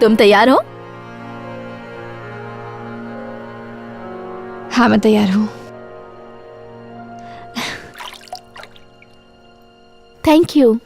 तुम तैयार हो? हाँ, मैं तैयार हूँ। Thank you.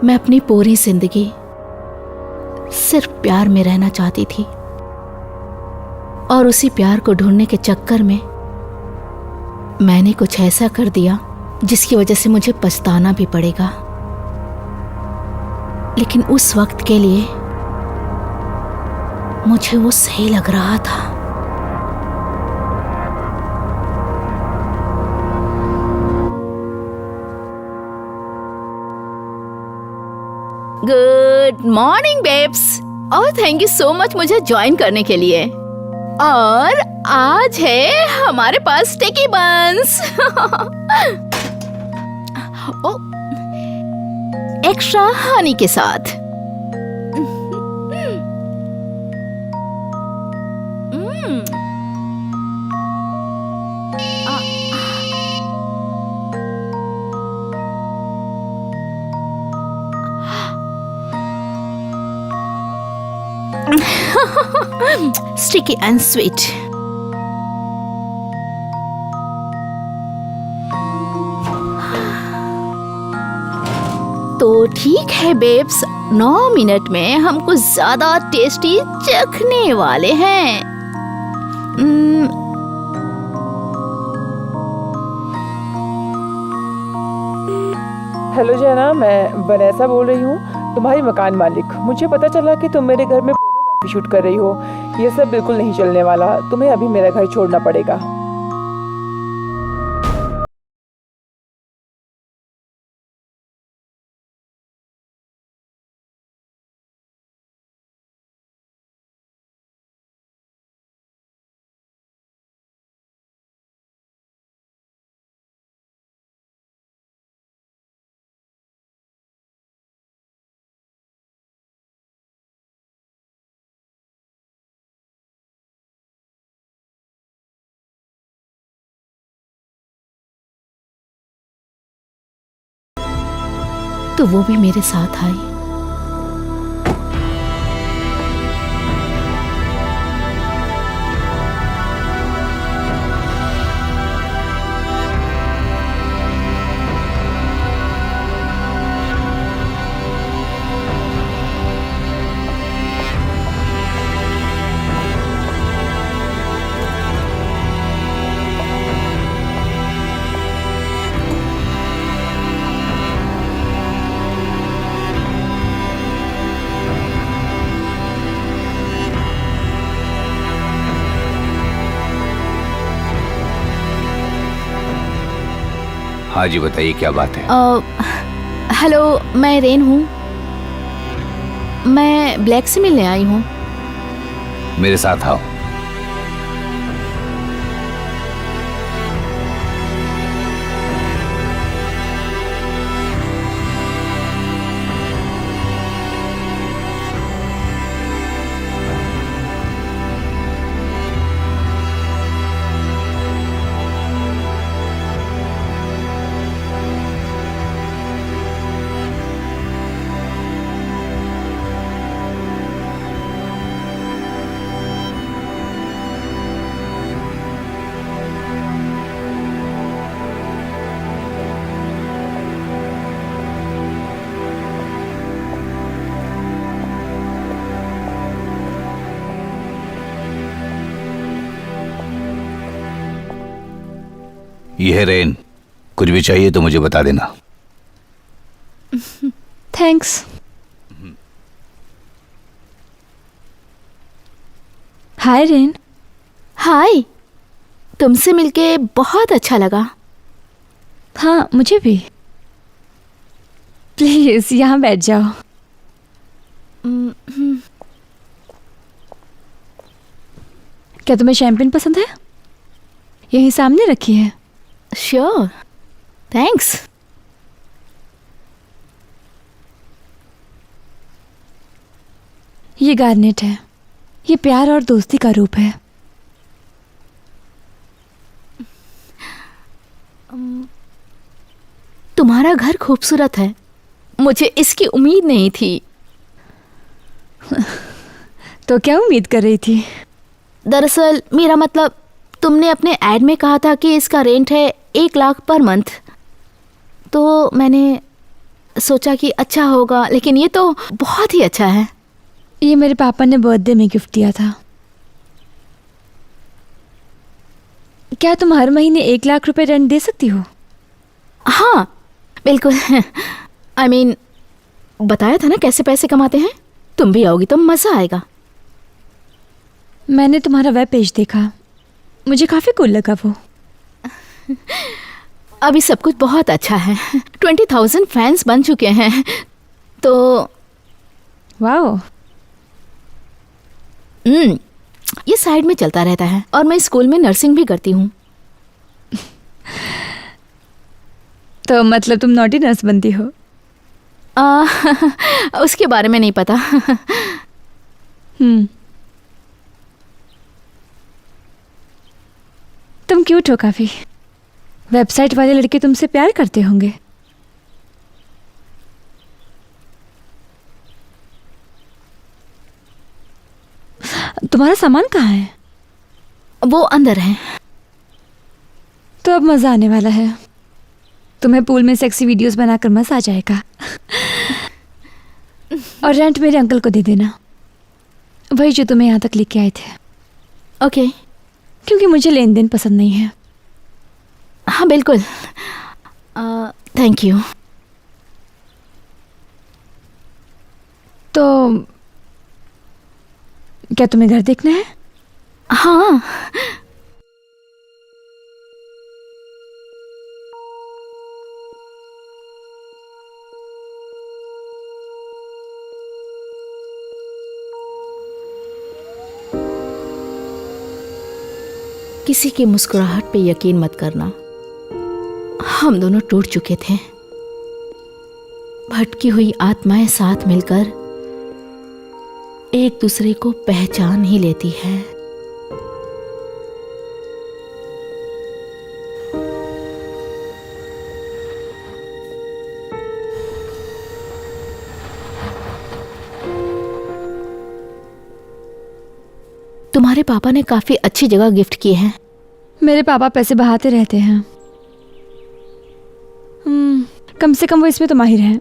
मैं अपनी पूरी जिंदगी सिर्फ प्यार में रहना चाहती थी और उसी प्यार को ढूंढने के चक्कर में मैंने कुछ ऐसा कर दिया जिसकी वजह से मुझे पछताना भी पड़ेगा। लेकिन उस वक्त के लिए मुझे वो सही लग रहा था। गुड मॉर्निंग बेब्स, और थैंक यू सो मच मुझे ज्वाइन करने के लिए। और आज है हमारे पास स्टिकी बंस। एक्स्ट्रा हनी के साथ। Sticky and sweet. तो ठीक है बेब्स, 9 मिनट में हम कुछ ज्यादा टेस्टी चखने वाले हैं। हेलो जैना, मैं वनेसा बोल रही हूँ, तुम्हारी मकान मालिक। मुझे पता चला कि तुम मेरे घर में फोटोग्राफी शूट कर रही हो। ये सब बिल्कुल नहीं चलने वाला, तुम्हें अभी मेरा घर छोड़ना पड़ेगा। तो वो भी मेरे साथ आई। हाँ जी, बताइए क्या बात है। हेलो, मैं रेन हूँ। मैं ब्लैक से मिलने आई हूँ। मेरे साथ आओ। ये है रेन, कुछ भी चाहिए तो मुझे बता देना। थैंक्स। हाय रेन। हाय, तुमसे मिलके बहुत अच्छा लगा। हाँ, मुझे भी। प्लीज यहाँ बैठ जाओ। क्या तुम्हें शैम्पेन पसंद है? यही सामने रखी है। Sure, thanks. ये गार्नेट है। ये प्यार और दोस्ती का रूप है। तुम्हारा घर खूबसूरत है, मुझे इसकी उम्मीद नहीं थी। तो क्या उम्मीद कर रही थी? दरअसल मेरा मतलब, तुमने अपने ऐड में कहा था कि इसका रेंट है 1 लाख पर मंथ, तो मैंने सोचा कि अच्छा होगा, लेकिन ये तो बहुत ही अच्छा है। ये मेरे पापा ने बर्थडे में गिफ्ट दिया था। क्या तुम हर महीने 1 लाख रुपए रेंट दे सकती हो? हाँ बिल्कुल। I mean, बताया था ना कैसे पैसे कमाते हैं। तुम भी आओगी तो मज़ा आएगा। मैंने तुम्हारा वेब पेज देखा, मुझे काफ़ी कूल लगा वो। अभी सब कुछ बहुत अच्छा है। 20,000 फैंस बन चुके हैं, तो वाओ। ये साइड में चलता रहता है। और मैं स्कूल में नर्सिंग भी करती हूँ। तो मतलब तुम नॉटी नर्स बनती हो? उसके बारे में नहीं पता। तुम क्यूट हो काफ़ी। वेबसाइट वाले लड़के तुमसे प्यार करते होंगे। तुम्हारा सामान कहाँ है? वो अंदर है। तो अब मज़ा आने वाला है। तुम्हें पूल में सेक्सी वीडियोस बनाकर मज़ा आ जाएगा। और रेंट मेरे अंकल को दे देना, वही जो तुम्हें यहाँ तक लेके आए थे। ओके। क्योंकि मुझे लेन देन पसंद नहीं है। हाँ बिल्कुल। Thank you. तो क्या तुम्हें घर देखना है? हाँ। किसी की मुस्कुराहट पे यकीन मत करना। हम दोनों टूट चुके थे। भटकी हुई आत्माएं साथ मिलकर एक दूसरे को पहचान ही लेती है। तुम्हारे पापा ने काफी अच्छी जगह गिफ्ट की है। मेरे पापा पैसे बहाते रहते हैं। कम से कम वो इसमें तो माहिर हैं।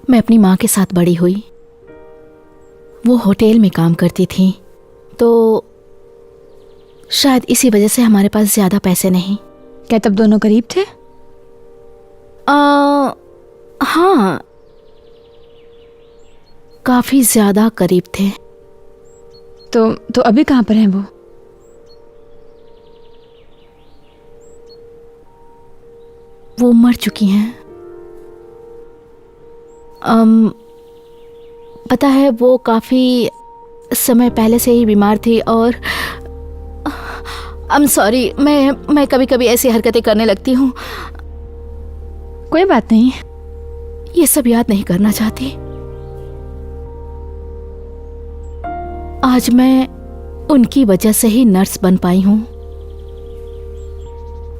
मैं अपनी माँ के साथ बड़ी हुई। वो होटल में काम करती थी, तो शायद इसी वजह से हमारे पास ज्यादा पैसे नहीं। क्या तब दोनों करीब थे? हाँ, काफी ज्यादा करीब थे। तो अभी कहाँ पर हैं वो? वो मर चुकी हैं। पता है, वो काफी समय पहले से ही बीमार थी। और I'm sorry, मैं कभी कभी ऐसी हरकतें करने लगती हूँ। कोई बात नहीं। ये सब याद नहीं करना चाहती। आज मैं उनकी वजह से ही नर्स बन पाई हूँ।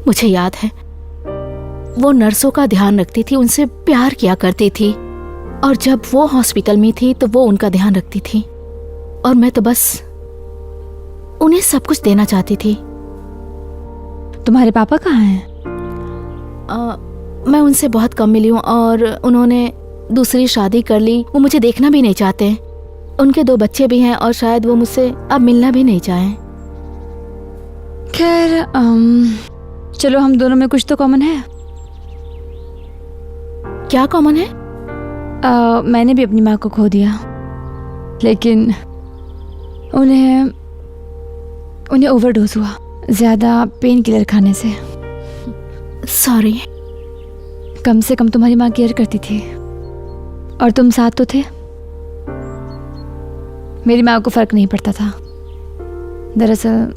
मुझे याद है, वो नर्सों का ध्यान रखती थी, उनसे प्यार किया करती थी। और जब वो हॉस्पिटल में थी तो वो उनका ध्यान रखती थी, और मैं तो बस उन्हें सब कुछ देना चाहती थी। तुम्हारे पापा कहाँ हैं? मैं उनसे बहुत कम मिली हूँ, और उन्होंने दूसरी शादी कर ली। वो मुझे देखना भी नहीं चाहते। उनके 2 बच्चे भी हैं और शायद वो मुझसे अब मिलना भी नहीं चाहें। खैर चलो, हम दोनों में कुछ तो कॉमन है। क्या कॉमन है? मैंने भी अपनी माँ को खो दिया, लेकिन उन्हें ओवरडोज हुआ, ज़्यादा पेन किलर खाने से। सॉरी। कम से कम तुम्हारी माँ केयर करती थी, और तुम साथ तो थे। मेरी माँ को फ़र्क नहीं पड़ता था। दरअसल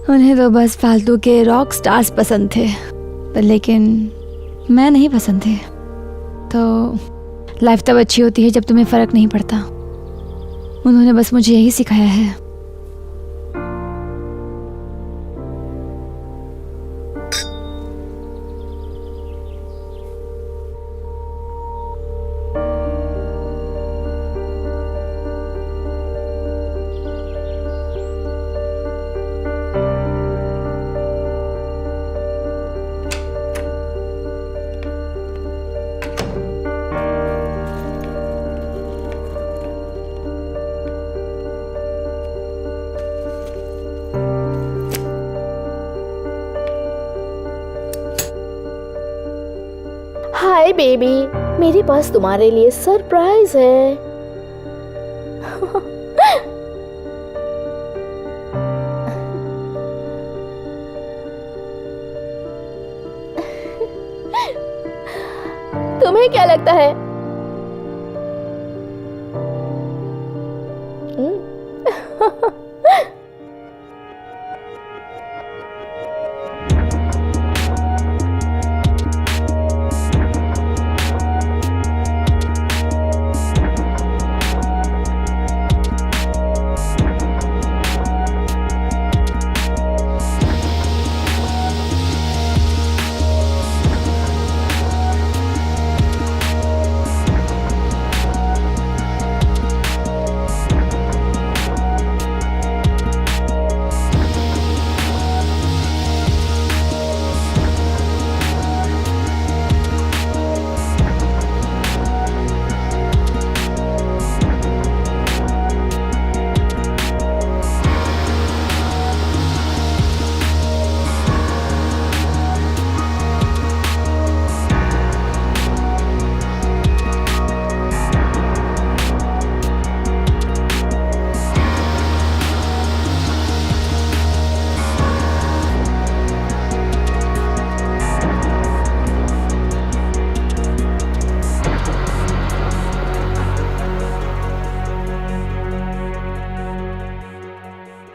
उन्हें तो बस फालतू के रॉक स्टार्स पसंद थे, लेकिन मैं नहीं पसंद थे। तो लाइफ तब अच्छी होती है जब तुम्हें फ़र्क नहीं पड़ता। उन्होंने बस मुझे यही सिखाया है। हाय बेबी, मेरे पास तुम्हारे लिए सरप्राइज है। तुम्हें क्या लगता है?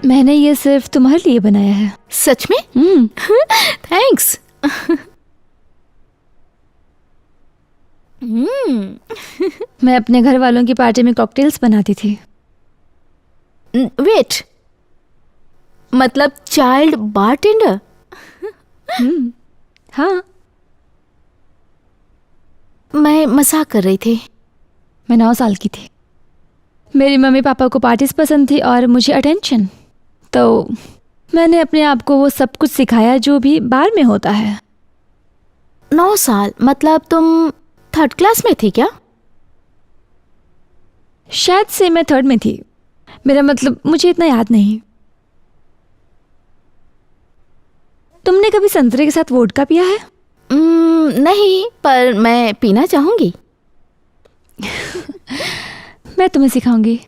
मैंने ये सिर्फ तुम्हारे लिए बनाया है। सच में? थैंक्स। मैं अपने घर वालों की पार्टी में कॉकटेल्स बनाती थी। वेट, मतलब चाइल्ड बारटेंडर? हाँ, मैं मजाक कर रही थी। मैं 9 साल की थी। मेरे मम्मी पापा को पार्टीज पसंद थी और मुझे अटेंशन, तो मैंने अपने आप को वो सब कुछ सिखाया जो भी बार में होता है। 9 साल मतलब तुम 3rd क्लास में थी क्या? शायद से मैं 3rd में थी। मेरा मतलब मुझे इतना याद नहीं। तुमने कभी संतरे के साथ वोडका पिया है? नहीं, पर मैं पीना चाहूंगी। मैं तुम्हें सिखाऊंगी।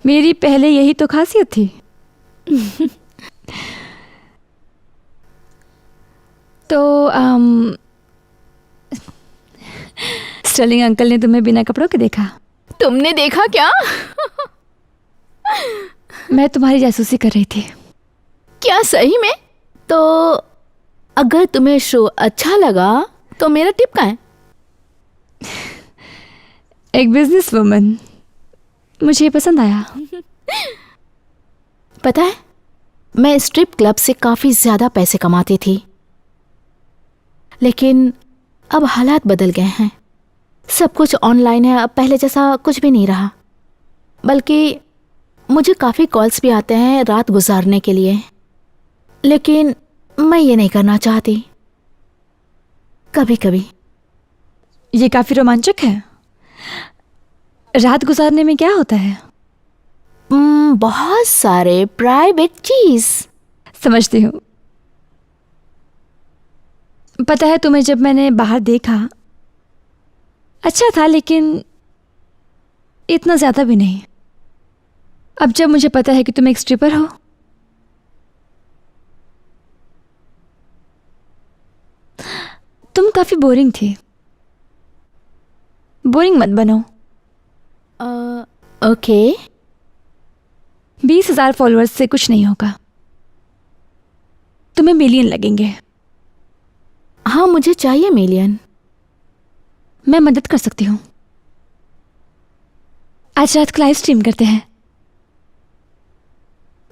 मेरी पहले यही तो खासियत थी। तो स्टर्लिंग अंकल ने तुम्हें बिना कपड़ों के देखा। तुमने देखा क्या? मैं तुम्हारी जासूसी कर रही थी। क्या सही में? तो अगर तुम्हें शो अच्छा लगा तो मेरा टिप क्या है? एक बिजनेस वुमन, मुझे पसंद आया। पता है, मैं स्ट्रिप क्लब से काफी ज्यादा पैसे कमाती थी, लेकिन अब हालात बदल गए हैं। सब कुछ ऑनलाइन है, अब पहले जैसा कुछ भी नहीं रहा। बल्कि मुझे काफ़ी कॉल्स भी आते हैं रात गुजारने के लिए, लेकिन मैं ये नहीं करना चाहती। कभी कभी ये काफी रोमांचक है। रात गुजारने में क्या होता है? बहुत सारे प्राइवेट चीज। समझती हूँ। पता है तुम्हें, जब मैंने बाहर देखा अच्छा था, लेकिन इतना ज्यादा भी नहीं। अब जब मुझे पता है कि तुम एक स्ट्रिपर हो, तुम काफी बोरिंग थी। बोरिंग मत बनो। ओके। 20,000 फॉलोअर्स से कुछ नहीं होगा, तुम्हें मिलियन लगेंगे। हाँ, मुझे चाहिए मिलियन। मैं मदद कर सकती हूँ। आज रात को लाइव स्ट्रीम करते हैं।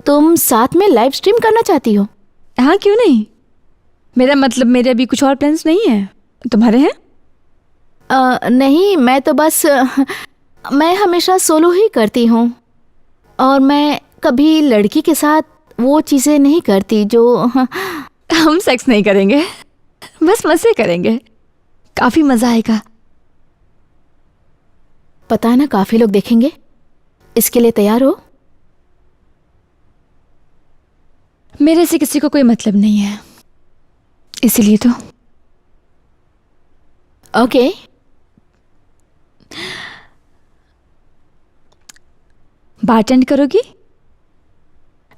तुम साथ में लाइव स्ट्रीम करना चाहती हो? हाँ, क्यों नहीं। मेरा मतलब, मेरे अभी कुछ और प्लान्स नहीं है। तुम्हारे हैं? नहीं, मैं तो बस मैं हमेशा सोलो ही करती हूँ, और मैं कभी लड़की के साथ वो चीज़ें नहीं करती जो हम सेक्स नहीं करेंगे, बस मजे करेंगे। काफी मजा आएगा। पता है ना, काफी लोग देखेंगे। इसके लिए तैयार हो? मेरे से किसी को कोई मतलब नहीं है, इसीलिए तो। ओके। बारटेंड करोगी?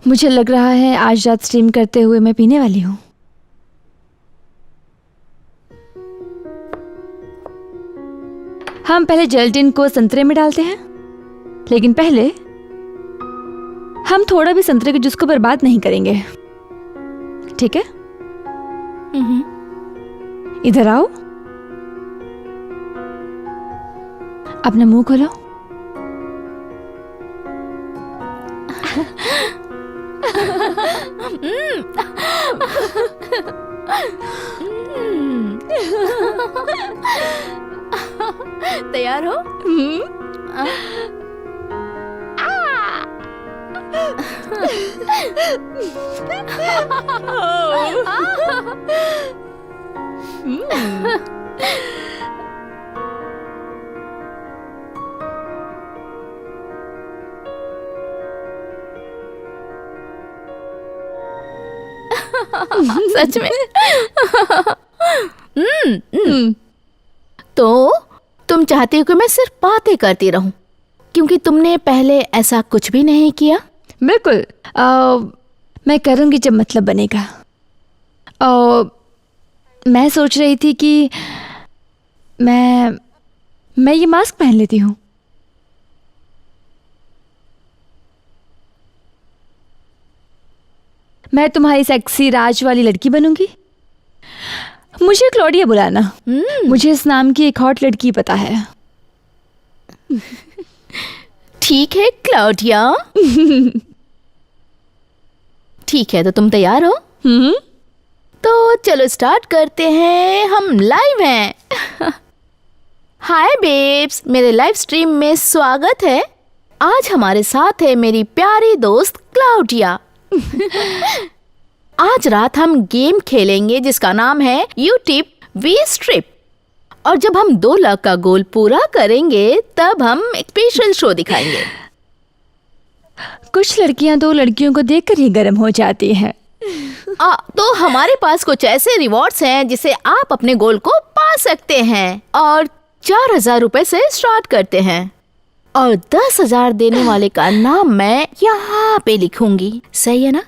मुझे लग रहा है आज रात स्ट्रीम करते हुए मैं पीने वाली हूँ। हम पहले जेलेटिन को संतरे में डालते हैं, लेकिन पहले हम थोड़ा भी संतरे के जूस को बर्बाद नहीं करेंगे, ठीक है? इधर आओ, अपना मुंह खोलो। तैयार हो? सच में? तो तुम चाहती हो कि मैं सिर्फ बातें करती रहूं, क्योंकि तुमने पहले ऐसा कुछ भी नहीं किया? बिल्कुल। मैं करूंगी जब मतलब बनेगा। मैं सोच रही थी कि मैं ये मास्क पहन लेती हूँ। मैं तुम्हारी सेक्सी राज वाली लड़की बनूंगी। मुझे क्लॉडिया बुलाना। मुझे इस नाम की एक हॉट लड़की पता है। ठीक है क्लाउडिया। ठीक है, तो तुम तैयार हो? तो चलो स्टार्ट करते हैं। हम लाइव हैं। हाय बेब्स, मेरे लाइव स्ट्रीम में स्वागत है। आज हमारे साथ है मेरी प्यारी दोस्त क्लाउडिया। आज रात हम गेम खेलेंगे जिसका नाम है यू टिप वी स्ट्रिप, और जब हम 2 लाख का गोल पूरा करेंगे तब हम एक स्पेशल शो दिखाएंगे। कुछ लड़कियां 2 लड़कियों को देखकर ही गर्म हो जाती हैं। तो हमारे पास कुछ ऐसे रिवॉर्ड्स हैं जिसे आप अपने गोल को पा सकते हैं, और 4,000 रुपए से स्टार्ट करते हैं, और 10,000 देने वाले का नाम मैं यहाँ पे लिखूंगी। सही है ना?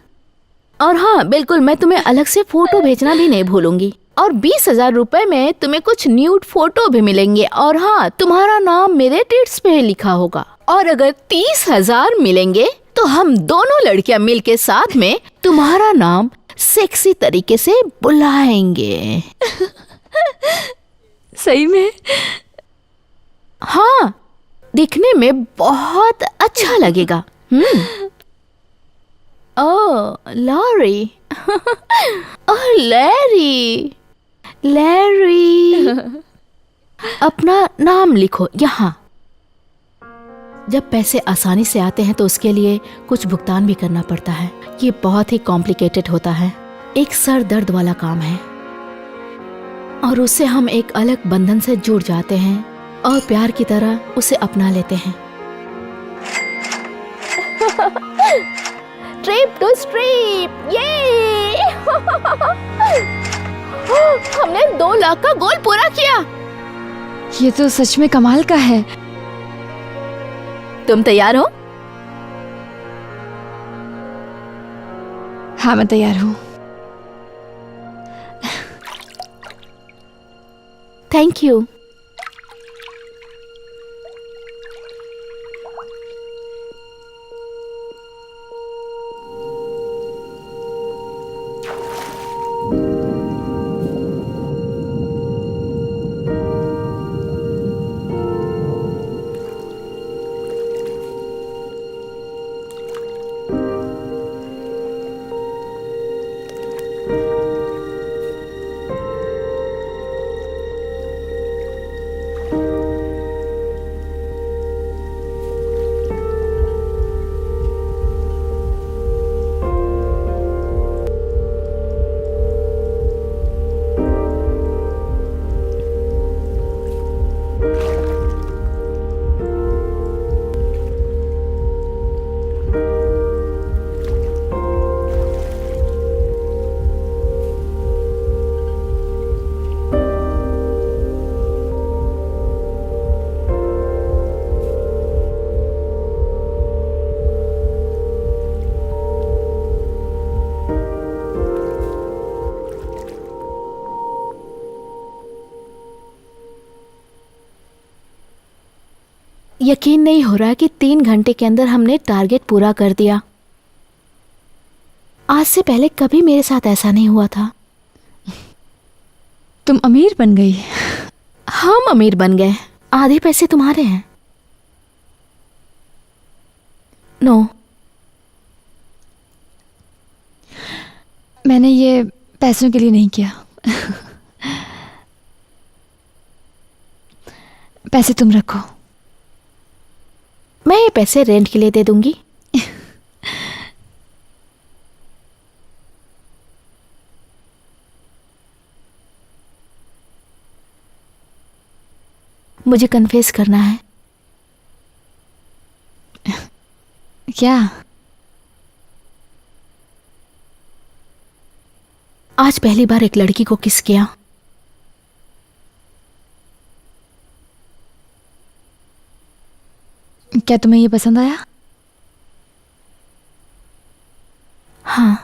और हाँ बिल्कुल, मैं तुम्हें अलग से फोटो भेजना भी नहीं भूलूंगी, और 20,000 रुपए में तुम्हें कुछ न्यूड फोटो भी मिलेंगे, और हाँ, तुम्हारा नाम मेरे टिट्स पे लिखा होगा। और अगर 30,000 मिलेंगे तो हम दोनों लड़कियां मिलके साथ में तुम्हारा नाम सेक्सी तरीके से बुलाएंगे। सही में? हाँ, दिखने में बहुत अच्छा लगेगा। ओह लॉरी। ओह लैरी। लैरी। अपना नाम लिखो यहाँ। जब पैसे आसानी से आते हैं तो उसके लिए कुछ भुगतान भी करना पड़ता है। ये बहुत ही कॉम्प्लिकेटेड होता है, एक सर दर्द वाला काम है, और उससे हम एक अलग बंधन से जुड़ जाते हैं और प्यार की तरह उसे अपना लेते हैं। ट्रिप टू स्ट्रीप, ये हमने 2 लाख का गोल पूरा किया। ये तो सच में कमाल का है। तुम तैयार हो? हाँ, मैं तैयार हूँ। Thank you. यकीन नहीं हो रहा कि 3 घंटे के अंदर हमने टारगेट पूरा कर दिया। आज से पहले कभी मेरे साथ ऐसा नहीं हुआ था। तुम अमीर बन गई। हम अमीर बन गए, आधे पैसे तुम्हारे हैं। नो, मैंने ये पैसों के लिए नहीं किया। पैसे तुम रखो। मैं ये पैसे रेंट के लिए दे दूंगी। मुझे कन्फेस करना है। क्या? आज पहली बार एक लड़की को किस किया। क्या तुम्हें ये पसंद आया? हाँ,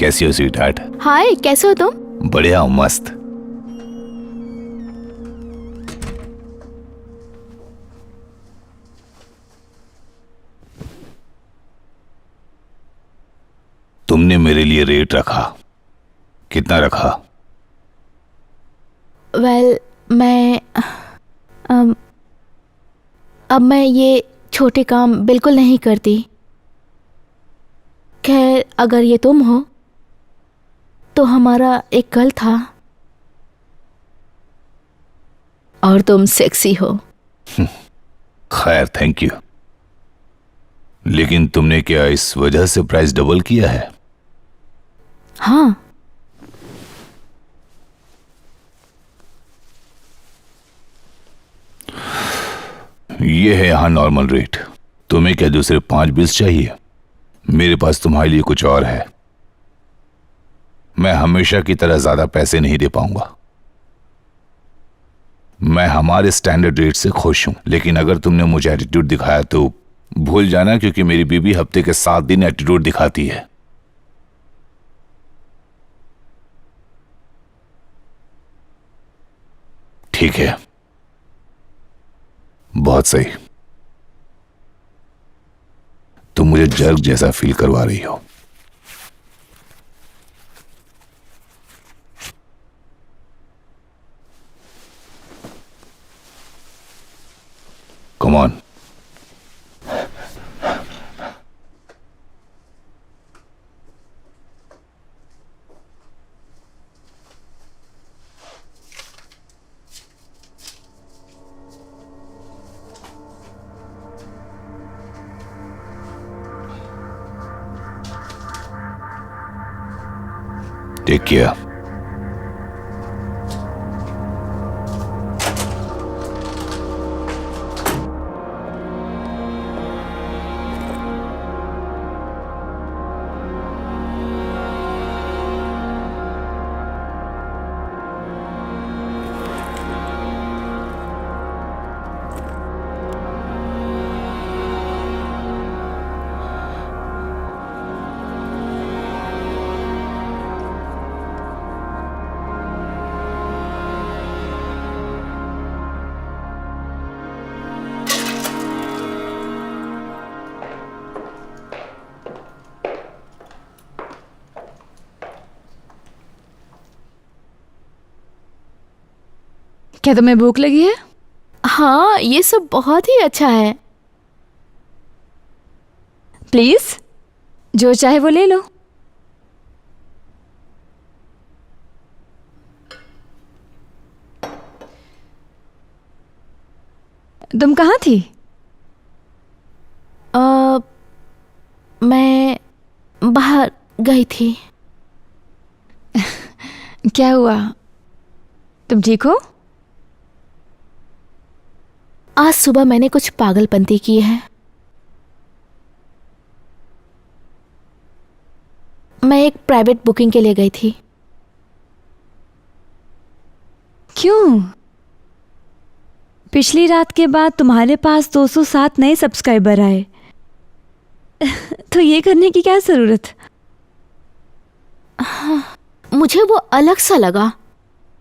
कैसी हो स्वीट हार्ट? हाय, कैसे हो तुम? बढ़िया हूँ, मस्त। तुमने मेरे लिए रेट रखा, कितना रखा? वेल, मैं अब मैं ये छोटे काम बिल्कुल नहीं करती। खैर, अगर ये तुम हो तो हमारा एक कल था और तुम सेक्सी हो। खैर, थैंक यू। लेकिन तुमने क्या इस वजह से प्राइस डबल किया है? हाँ, ये है यहाँ नॉर्मल रेट। तुम्हें क्या दूसरे 5 बिल्स चाहिए? मेरे पास तुम्हारे लिए कुछ और है। मैं हमेशा की तरह ज्यादा पैसे नहीं दे पाऊंगा। मैं हमारे स्टैंडर्ड रेट से खुश हूं, लेकिन अगर तुमने मुझे एटीट्यूड दिखाया तो भूल जाना, क्योंकि मेरी बीवी हफ्ते के 7 दिन एटीट्यूड दिखाती है। ठीक है, बहुत सही। तुम मुझे जर्क जैसा फील करवा रही हो। Come on. Take care. क्या तुम्हें भूख लगी है? हाँ, ये सब बहुत ही अच्छा है। प्लीज, जो चाहे वो ले लो। तुम कहाँ थी? मैं बाहर गई थी। क्या हुआ? तुम ठीक हो? आज सुबह मैंने कुछ पागलपंती की है। मैं एक प्राइवेट बुकिंग के लिए गई थी। क्यों? पिछली रात के बाद तुम्हारे पास 207 नए सब्सक्राइबर आए। तो ये करने की क्या जरूरत? मुझे वो अलग सा लगा।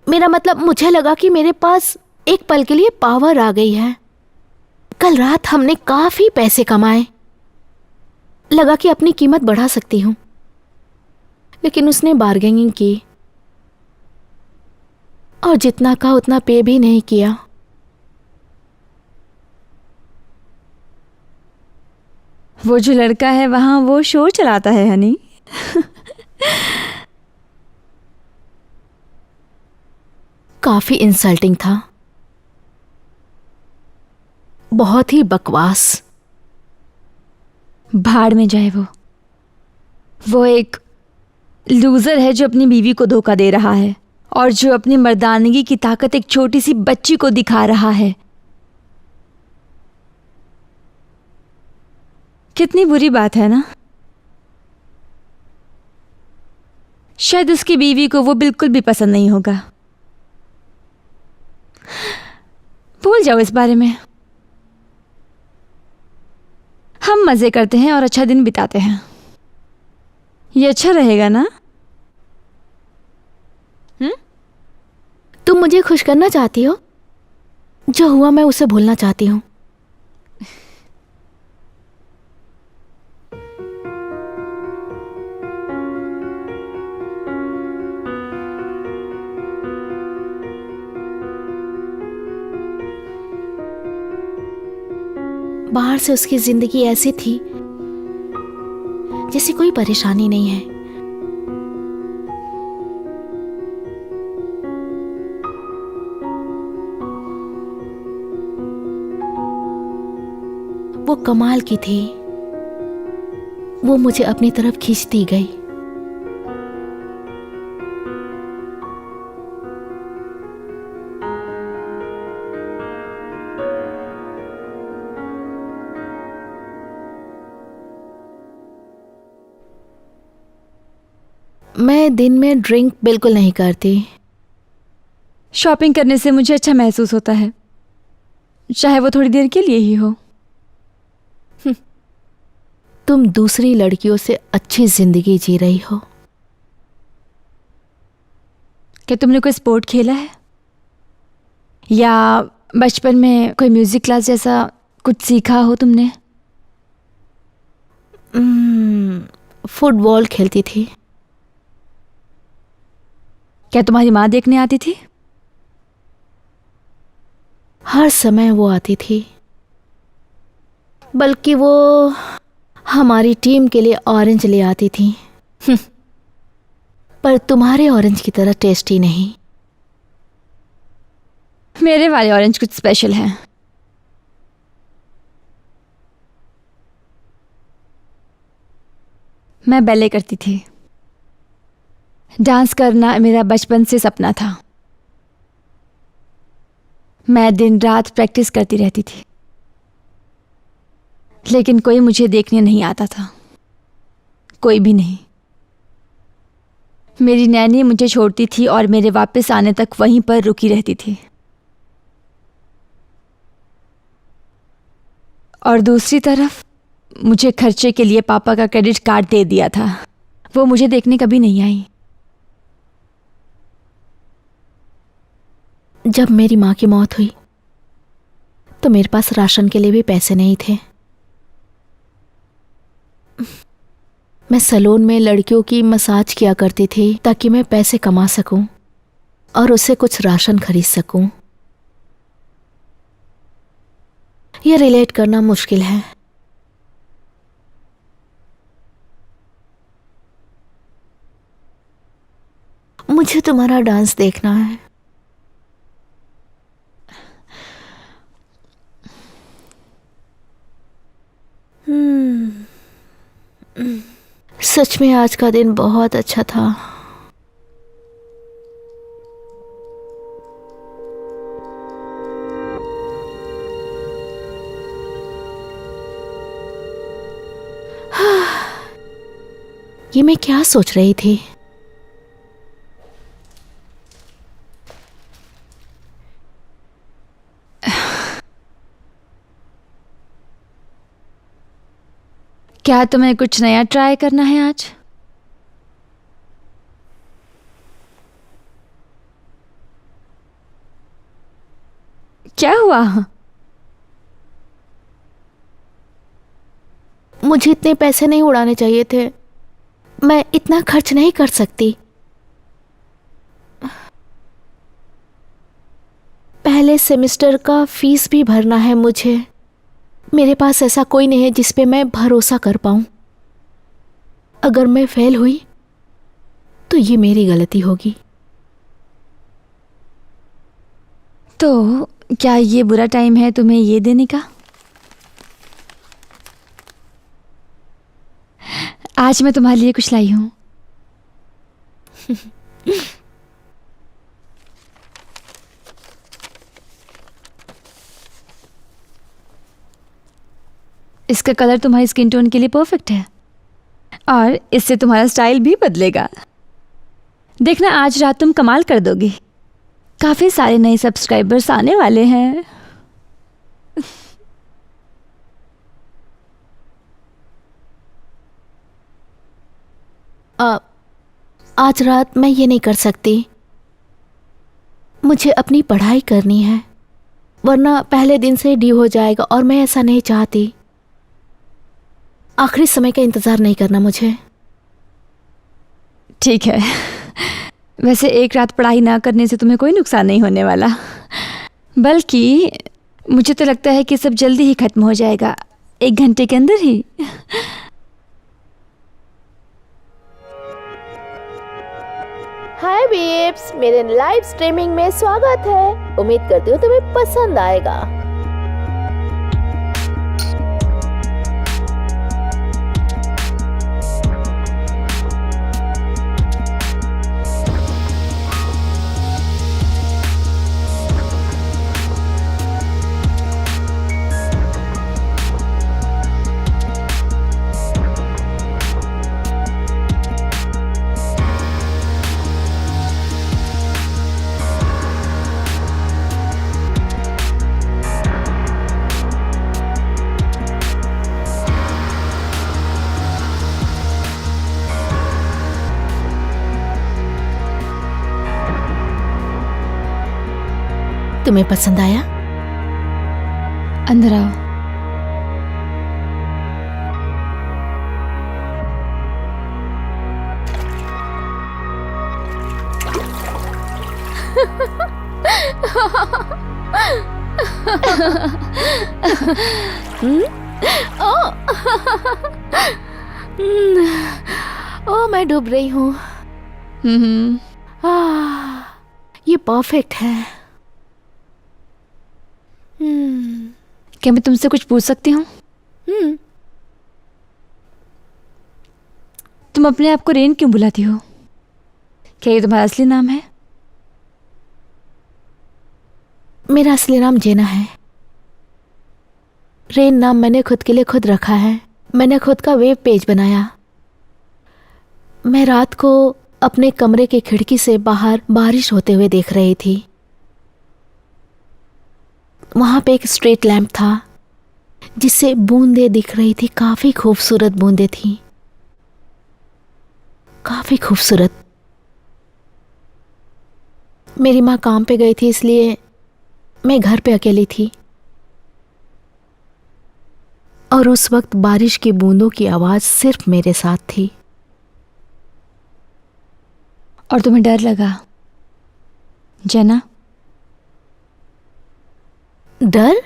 मेरा मतलब, मुझे लगा कि मेरे पास एक पल के लिए पावर आ गई है। कल रात हमने काफी पैसे कमाए। लगा कि अपनी कीमत बढ़ा सकती हूं, लेकिन उसने बार्गेनिंग की और जितना कहा उतना पे भी नहीं किया। वो जो लड़का है वहां, वो शोर चलाता है हनी। काफी इंसल्टिंग था, बहुत ही बकवास। भाड़ में जाए वो एक लूजर है जो अपनी बीवी को धोखा दे रहा है और जो अपनी मर्दानगी की ताकत एक छोटी सी बच्ची को दिखा रहा है। कितनी बुरी बात है ना। शायद उसकी बीवी को वो बिल्कुल भी पसंद नहीं होगा। भूल जाओ इस बारे में। हम मजे करते हैं और अच्छा दिन बिताते हैं। ये अच्छा रहेगा ना? तुम मुझे खुश करना चाहती हो? जो हुआ मैं उसे भूलना चाहती हूँ। बाहर से उसकी जिंदगी ऐसी थी जैसे कोई परेशानी नहीं है। वो कमाल की थी। वो मुझे अपनी तरफ खींचती गई। मैं दिन में ड्रिंक बिल्कुल नहीं करती। शॉपिंग करने से मुझे अच्छा महसूस होता है, चाहे वो थोड़ी देर के लिए ही हो। तुम दूसरी लड़कियों से अच्छी जिंदगी जी रही हो। क्या तुमने कोई स्पोर्ट खेला है या बचपन में कोई म्यूजिक क्लास जैसा कुछ सीखा हो तुमने? फुटबॉल खेलती थी। क्या तुम्हारी माँ देखने आती थी? हर समय वो आती थी। बल्कि वो हमारी टीम के लिए ऑरेंज ले आती थी। पर तुम्हारे ऑरेंज की तरह टेस्टी नहीं। मेरे वाले ऑरेंज कुछ स्पेशल हैं। मैं बैले करती थी। डांस करना मेरा बचपन से सपना था। मैं दिन रात प्रैक्टिस करती रहती थी, लेकिन कोई मुझे देखने नहीं आता था, कोई भी नहीं। मेरी नैनी मुझे छोड़ती थी और मेरे वापस आने तक वहीं पर रुकी रहती थी। और दूसरी तरफ मुझे खर्चे के लिए पापा का क्रेडिट कार्ड दे दिया था। वो मुझे देखने कभी नहीं आई। जब मेरी माँ की मौत हुई तो मेरे पास राशन के लिए भी पैसे नहीं थे। मैं सैलून में लड़कियों की मसाज किया करती थी ताकि मैं पैसे कमा सकूं और उससे कुछ राशन खरीद सकूं। यह रिलेट करना मुश्किल है। मुझे तुम्हारा डांस देखना है। सच में आज का दिन बहुत अच्छा था। ये मैं क्या सोच रही थी? क्या तुम्हें कुछ नया ट्राई करना है आज? क्या हुआ? मुझे इतने पैसे नहीं उड़ाने चाहिए थे। मैं इतना खर्च नहीं कर सकती। पहले सेमेस्टर का फीस भी भरना है मुझे। मेरे पास ऐसा कोई नहीं है जिस पे मैं भरोसा कर पाऊं। अगर मैं फेल हुई तो ये मेरी गलती होगी। तो क्या ये बुरा टाइम है तुम्हें ये देने का? आज मैं तुम्हारे लिए कुछ लाई हूं। इसका कलर तुम्हारी स्किन टोन के लिए परफेक्ट है और इससे तुम्हारा स्टाइल भी बदलेगा। देखना आज रात तुम कमाल कर दोगी। काफी सारे नए सब्सक्राइबर्स आने वाले हैं। आज रात मैं ये नहीं कर सकती। मुझे अपनी पढ़ाई करनी है, वरना पहले दिन से ड्यू हो जाएगा और मैं ऐसा नहीं चाहती। आखिरी समय का इंतजार नहीं करना मुझे। ठीक है। वैसे एक रात पढ़ाई ना करने से तुम्हें कोई नुकसान नहीं होने वाला, बल्कि मुझे तो लगता है कि सब जल्दी ही खत्म हो जाएगा, 1 घंटे के अंदर ही। हाय बेब्स, मेरे लाइव स्ट्रीमिंग में स्वागत है। उम्मीद करती हूँ तुम्हें पसंद आएगा। तुम्हें पसंद आया? अंदर आओ। ओ मैं डूब रही हूँ। ये परफेक्ट है। क्या मैं तुमसे कुछ पूछ सकती हूँ? तुम अपने आप को रेन क्यों बुलाती हो? क्या ये तुम्हारा असली नाम है? मेरा असली नाम जेना है। रेन नाम मैंने खुद के लिए खुद रखा है। मैंने खुद का वेब पेज बनाया। मैं रात को अपने कमरे के खिड़की से बाहर बारिश होते हुए देख रही थी। वहां पे एक स्ट्रीट लैंप था जिससे बूंदें दिख रही थी। काफी खूबसूरत बूंदें थी, काफी खूबसूरत। मेरी माँ काम पे गई थी इसलिए मैं घर पे अकेली थी और उस वक्त बारिश की बूंदों की आवाज सिर्फ मेरे साथ थी। और तुम्हें डर लगा, जेना? डर?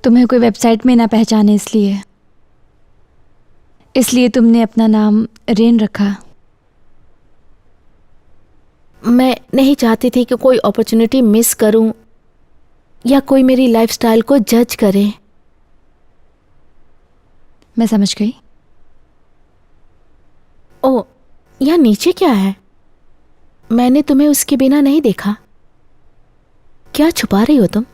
तुम्हें कोई वेबसाइट में ना पहचाने इसलिए तुमने अपना नाम रेन रखा। मैं नहीं चाहती थी कि कोई अपॉर्चुनिटी मिस करूं या कोई मेरी लाइफस्टाइल को जज करे। मैं समझ गई। ओ, यहाँ नीचे क्या है? मैंने तुम्हें उसके बिना नहीं देखा। क्या छुपा रही हो तुम?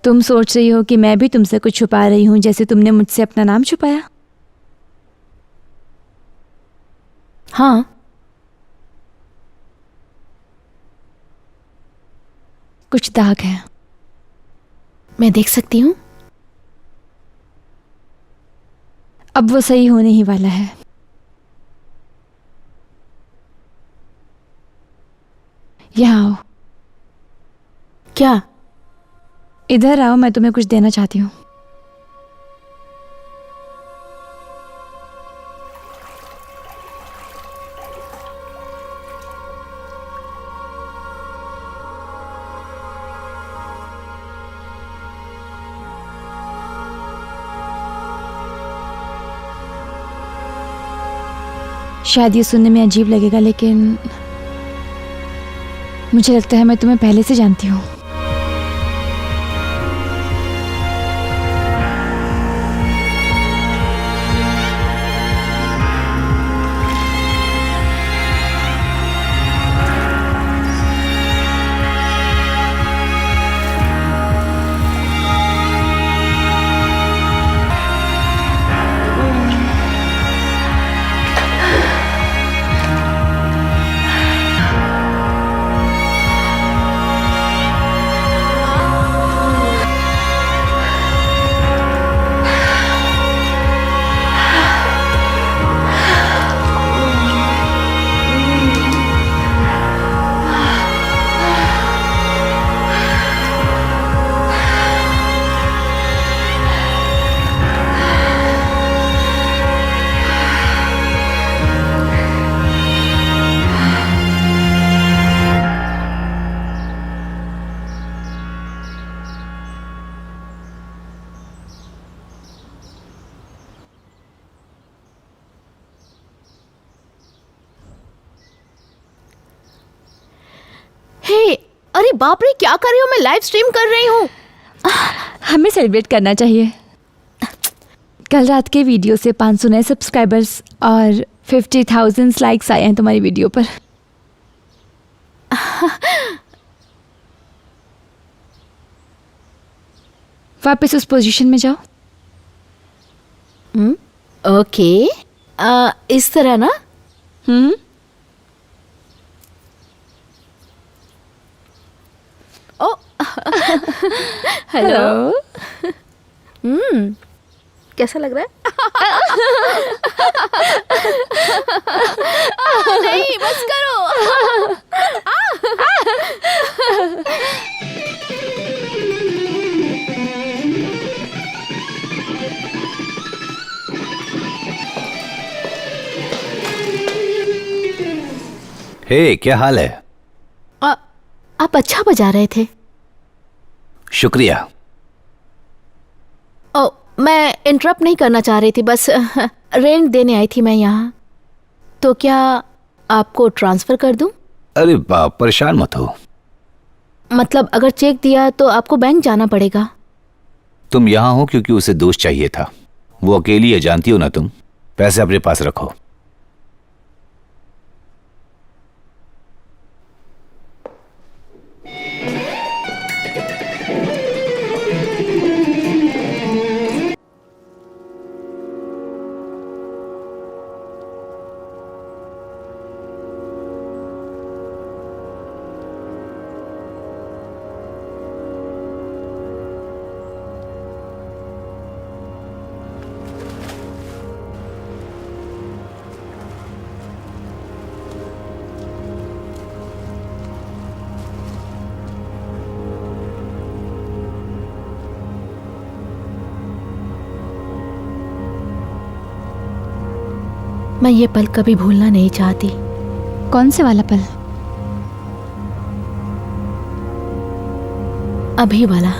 तुम सोच रही हो कि मैं भी तुमसे कुछ छुपा रही हूं, जैसे तुमने मुझसे अपना नाम छुपाया? हाँ। कुछ दाग है। मैं देख सकती हूँ? अब वो सही होने ही वाला है। यहाँ आओ। क्या? इधर आओ, मैं तुम्हें कुछ देना चाहती हूँ। शायद ये सुनने में अजीब लगेगा, लेकिन मुझे लगता है मैं तुम्हें पहले से जानती हूँ। हे, अरे बाप रे, क्या कर रही हो? मैं लाइव स्ट्रीम कर रही हूँ। हमें सेलिब्रेट करना चाहिए। कल रात के वीडियो से 500 नए सब्सक्राइबर्स और 50,000 लाइक्स आए हैं तुम्हारी वीडियो पर। वापस उस पोजीशन में जाओ। ओके, इस तरह ना? ओ, हेलो। कैसा लग रहा है? नहीं, बस करो। हे, क्या हाल है? आप अच्छा बजा रहे थे। शुक्रिया। ओ, मैं इंटरप्ट नहीं करना चाह रही थी, बस रेंट देने आई थी मैं यहाँ। तो क्या आपको ट्रांसफ़र कर दूँ? अरे बाप, परेशान मत हो। मतलब अगर चेक दिया तो आपको बैंक जाना पड़ेगा। तुम यहाँ हो क्योंकि उसे दोस्त चाहिए था। वो अकेली है, जानती हो ना तुम। पैसे अपने पास रखो। मैं ये पल कभी भूलना नहीं चाहती। कौन से वाला पल? अभी वाला।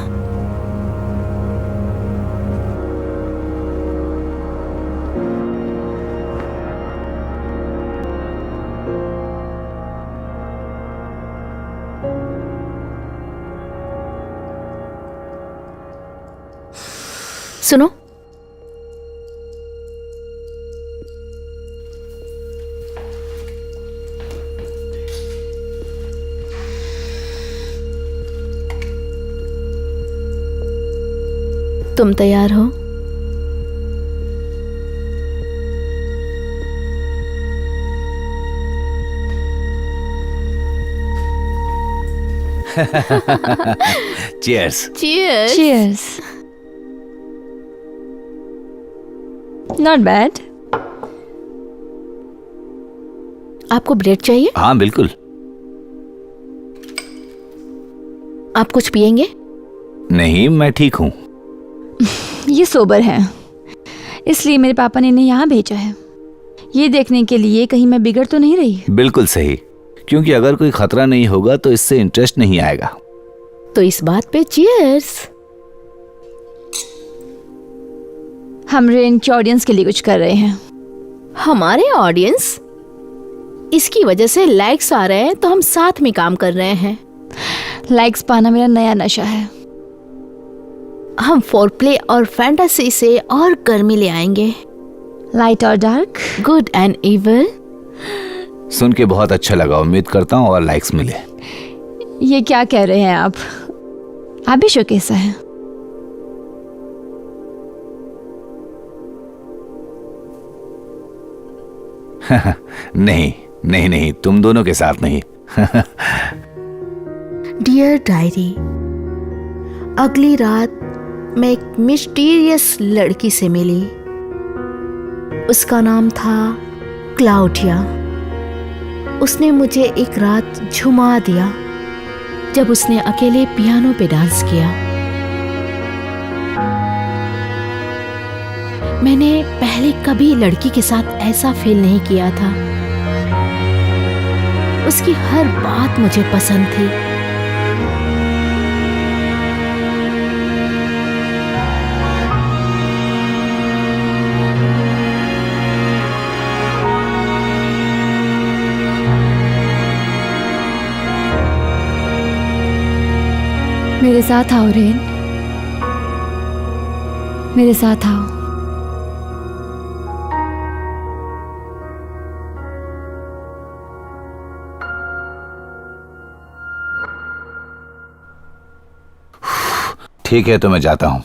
सुनो, तुम तैयार हो? Cheers. Cheers. Cheers. Not bad. आपको ब्रेड चाहिए? हाँ बिल्कुल। आप कुछ पिएंगे? नहीं, मैं ठीक हूँ। ये सोबर है, इसलिए मेरे पापा ने इन्हें यहाँ भेजा है, ये देखने के लिए कहीं मैं बिगड़ तो नहीं रही। बिल्कुल सही, क्योंकि अगर कोई खतरा नहीं होगा तो इससे इंटरेस्ट नहीं आएगा। तो इस बात पे चीयर्स। हम रेंट ऑडियंस के लिए कुछ कर रहे हैं। हमारे ऑडियंस? इसकी वजह से लाइक्स आ रहे हैं तो हम साथ में काम कर रहे हैं। लाइक्स पाना मेरा नया नशा है। हम फोरप्ले और फैंटेसी से और गर्मी ले आएंगे। लाइट और डार्क, गुड एंड इविल। सुन के बहुत अच्छा लगा, उम्मीद करता हूँ और लाइक्स मिले। ये क्या कह रहे हैं आप? आप भी शो कैसा है? नहीं नहीं नहीं, तुम दोनों के साथ नहीं। डियर डायरी, अगली रात मैं एक मिस्टीरियस लड़की से मिली। उसका नाम था क्लाउडिया। उसने मुझे एक रात झुमा दिया जब उसने अकेले पियानो पे डांस किया। मैंने पहले कभी लड़की के साथ ऐसा फील नहीं किया था। उसकी हर बात मुझे पसंद थी। मेरे साथ आओ रेन, मेरे साथ आओ। ठीक है, तो मैं जाता हूँ।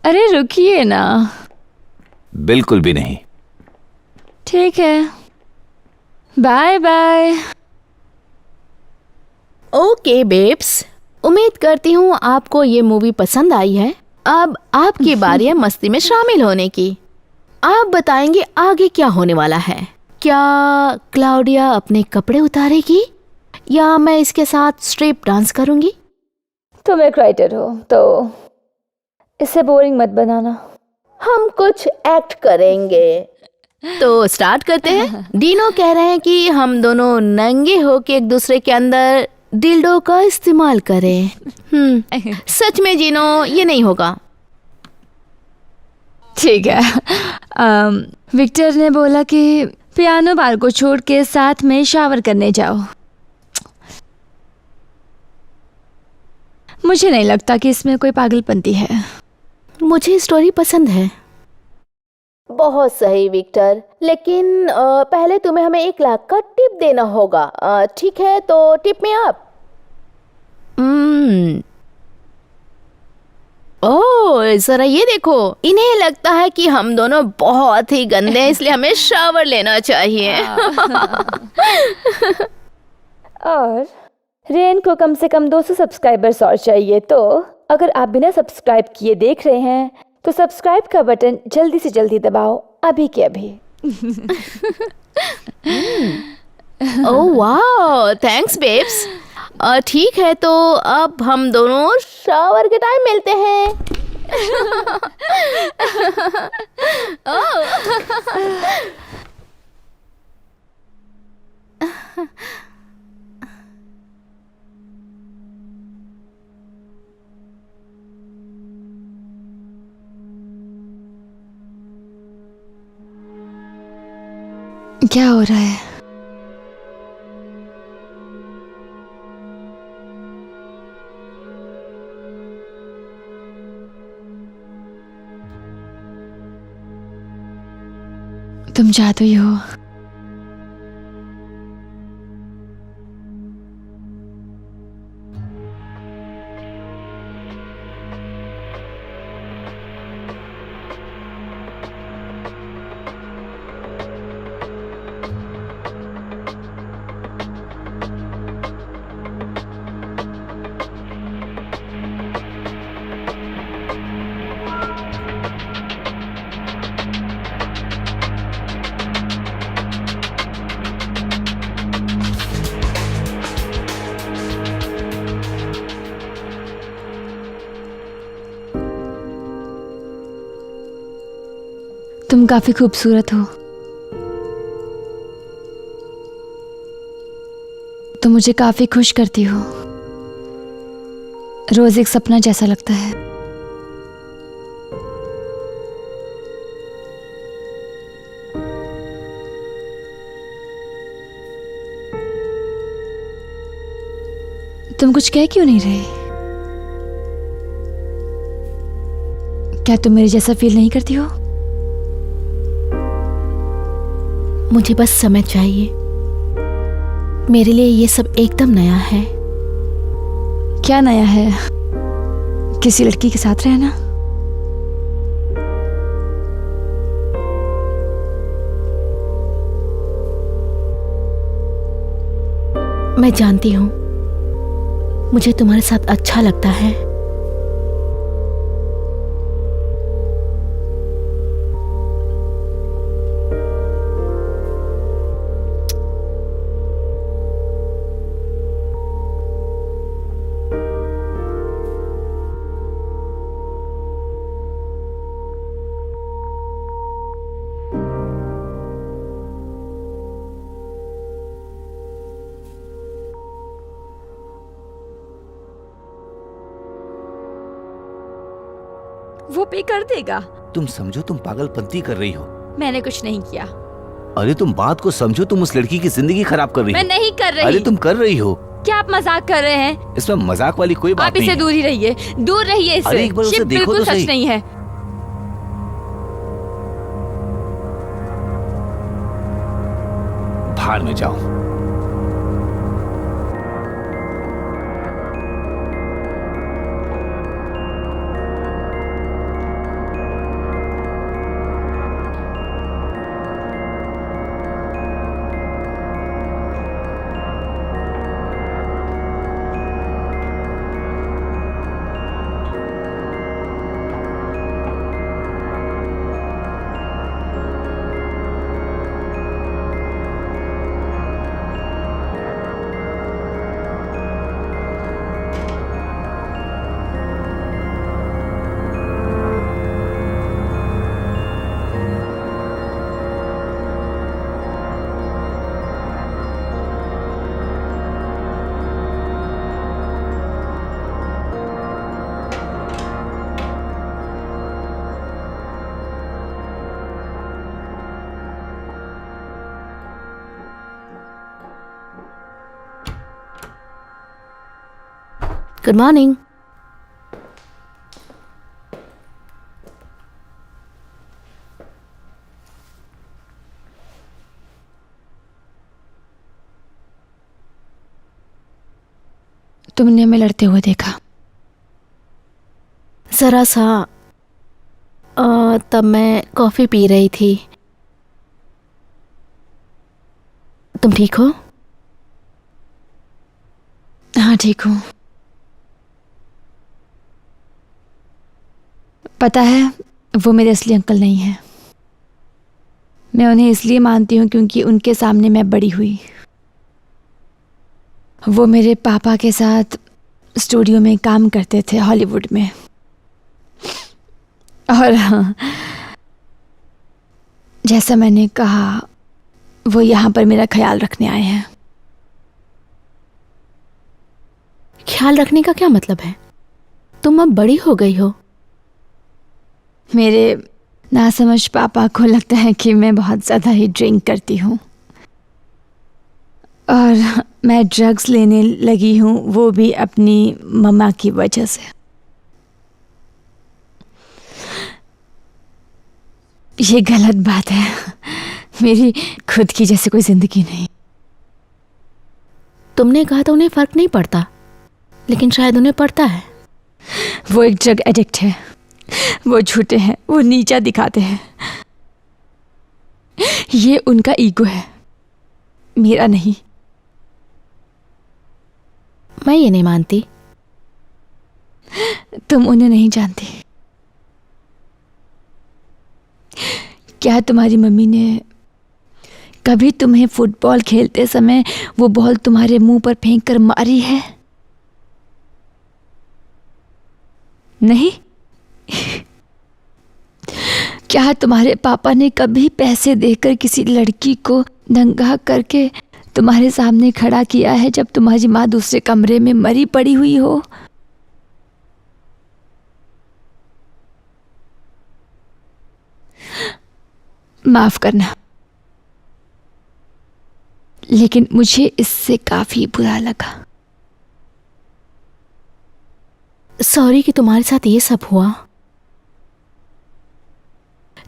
अरे रुकिए ना। बिल्कुल भी नहीं। ठीक है, बाय बाय। ओके बेब्स, उम्मीद करती हूँ आपको ये मूवी पसंद आई है। अब आपकी बारी है मस्ती में शामिल होने की। आप बताएंगे आगे क्या होने वाला है। क्या क्लाउडिया अपने कपड़े उतारेगी या मैं इसके साथ स्ट्रिप डांस करूंगी? तुम एक राइटर हो तो इसे बोरिंग मत बनाना। हम कुछ एक्ट करेंगे। तो स्टार्ट करते हैं। डीनो कह रहे हैं कि हम दोनों नंगे होके एक दूसरे के अंदर डिल्डो का इस्तेमाल करें। सच में जीनो, ये नहीं होगा। ठीक है। विक्टर ने बोला कि पियानो बार को छोड़ के साथ में शावर करने जाओ। मुझे नहीं लगता कि इसमें कोई पागलपंती है। मुझे स्टोरी पसंद है। बहुत सही विक्टर, लेकिन पहले तुम्हें हमें 1 लाख का टिप देना होगा। ठीक है, तो टिप में आप। ओह, जरा ये देखो, इन्हें लगता है कि हम दोनों बहुत ही गंदे हैं, इसलिए हमें शावर लेना चाहिए। और रेन को कम से कम 200 सब्सक्राइबर्स और चाहिए, तो अगर आप बिना सब्सक्राइब किए देख रहे हैं तो सब्सक्राइब का बटन जल्दी से जल्दी दबाओ, अभी के अभी। ओह वाह, थैंक्स बेब्स। ठीक है, तो अब हम दोनों शावर के टाइम मिलते हैं। क्या हो रहा है? तुम जादुई हो। तुम काफी खूबसूरत हो। तुम मुझे काफी खुश करती हो। रोज एक सपना जैसा लगता है। तुम कुछ कह क्यों नहीं रहे? क्या तुम मेरे जैसा फील नहीं करती हो? मुझे बस समय चाहिए। मेरे लिए ये सब एकदम नया है। क्या नया है? किसी लड़की के साथ रहना? मैं जानती हूँ, मुझे तुम्हारे साथ अच्छा लगता है। वो पे कर देगा। तुम समझो, तुम पागलपंती कर रही हो। मैंने कुछ नहीं किया। अरे तुम बात को समझो, तुम उस लड़की की जिंदगी खराब कर रही हो। मैं नहीं कर रही। अरे तुम कर रही हो। क्या आप मजाक कर रहे हैं? इसमें मजाक वाली कोई बात आप नहीं इससे है। दूर ही रहिए, दूर रहिए इससे। अरे एक बार उसे ये देखो बिल्कुल तो सही। सच नहीं है। भाड़ में जाओ। Good morning. तुमने हमें लड़ते हुए देखा। जरा सा तब मैं कॉफी पी रही थी। तुम ठीक हो? हाँ ठीक हूँ। पता है, वो मेरे असली अंकल नहीं है। मैं उन्हें इसलिए मानती हूँ क्योंकि उनके सामने मैं बड़ी हुई। वो मेरे पापा के साथ स्टूडियो में काम करते थे हॉलीवुड में। और हाँ, जैसा मैंने कहा, वो यहाँ पर मेरा ख्याल रखने आए हैं। ख्याल रखने का क्या मतलब है? तुम अब बड़ी हो गई हो। मेरे नासमझ पापा को लगता है कि मैं बहुत ज़्यादा ही ड्रिंक करती हूँ और मैं ड्रग्स लेने लगी हूँ, वो भी अपनी मम्मा की वजह से। ये गलत बात है। मेरी खुद की जैसे कोई ज़िंदगी नहीं। तुमने कहा तो उन्हें फर्क नहीं पड़ता, लेकिन शायद उन्हें पड़ता है। वो एक ड्रग एडिक्ट है। वो झूठे हैं, वो नीचा दिखाते हैं। ये उनका ईगो है, मेरा नहीं। मैं ये नहीं मानती। तुम उन्हें नहीं जानती। क्या तुम्हारी मम्मी ने कभी तुम्हें फुटबॉल खेलते समय वो बॉल तुम्हारे मुंह पर फेंक कर मारी है? नहीं। क्या तुम्हारे पापा ने कभी पैसे देकर किसी लड़की को नंगा करके तुम्हारे सामने खड़ा किया है जब तुम्हारी माँ दूसरे कमरे में मरी पड़ी हुई हो? माफ करना, लेकिन मुझे इससे काफी बुरा लगा। सॉरी कि तुम्हारे साथ ये सब हुआ,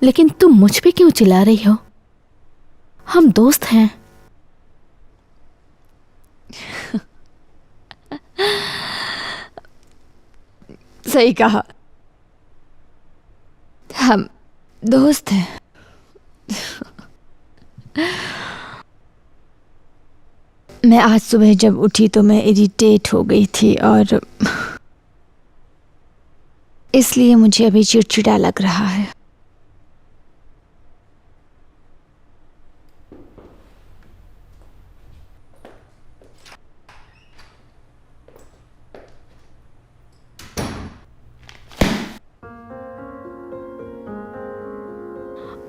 लेकिन तुम मुझ पे क्यों चिल्ला रही हो? हम दोस्त हैं। सही कहा, हम दोस्त हैं। मैं आज सुबह जब उठी तो मैं इरिटेट हो गई थी और इसलिए मुझे अभी चिड़चिड़ा लग रहा है।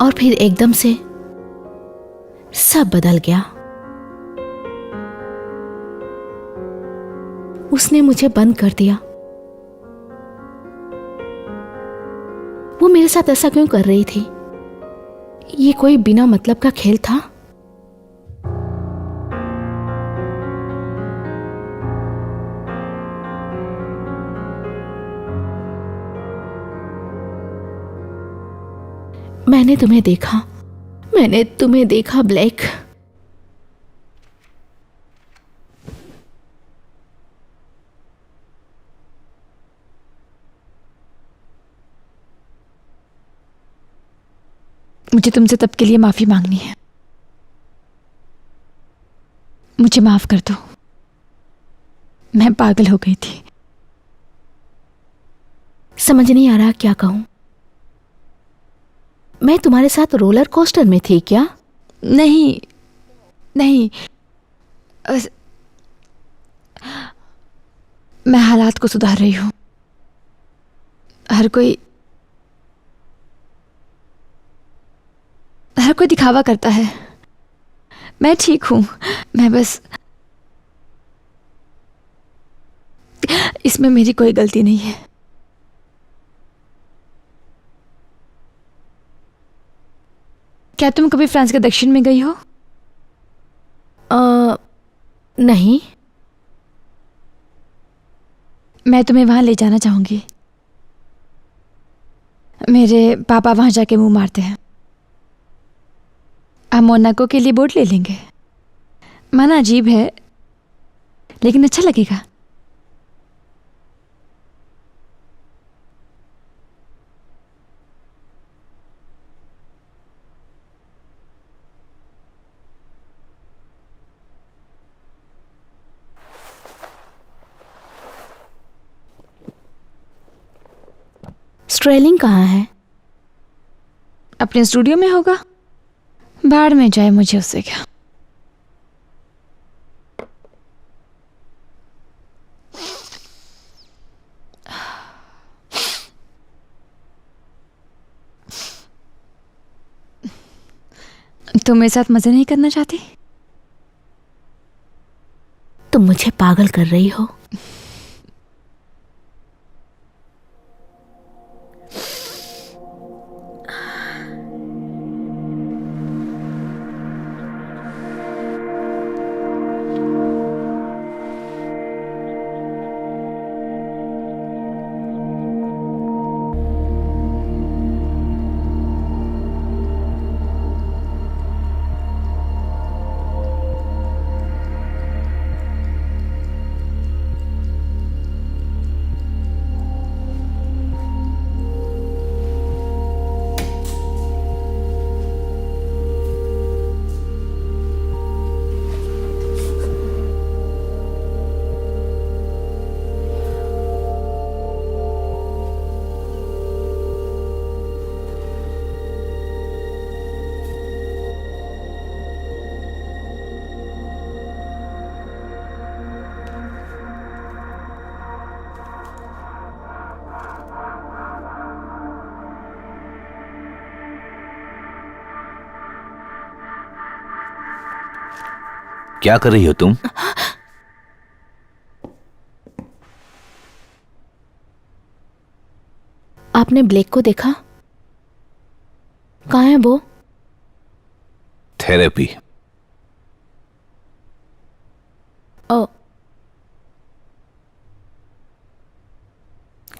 और फिर एकदम से सब बदल गया। उसने मुझे बंद कर दिया। वो मेरे साथ ऐसा क्यों कर रही थी? ये कोई बिना मतलब का खेल था? मैंने तुम्हें देखा ब्लैक। मुझे तुमसे तब के लिए माफी मांगनी है। मुझे माफ कर दो। मैं पागल हो गई थी। समझ नहीं आ रहा क्या कहूं। मैं तुम्हारे साथ रोलर कोस्टर में थी क्या? नहीं नहीं, मैं हालात को सुधार रही हूं। हर कोई दिखावा करता है। मैं ठीक हूं। मैं बस, इसमें मेरी कोई गलती नहीं है। क्या तुम कभी फ्रांस के दक्षिण में गई हो? नहीं। मैं तुम्हें वहाँ ले जाना चाहूँगी। मेरे पापा वहाँ जाके मुंह मारते हैं। हम मोनाको के लिए बोट ले लेंगे। माना अजीब है लेकिन अच्छा लगेगा। स्ट्रेलिंग कहाँ है? अपने स्टूडियो में होगा। बाढ़ में जाए, मुझे उससे क्या। तुम मेरे साथ मजे नहीं करना चाहती? तुम मुझे पागल कर रही हो। क्या कर रही हो तुम? आपने ब्लेक को देखा? कहाँ है वो? थेरेपी। ओ,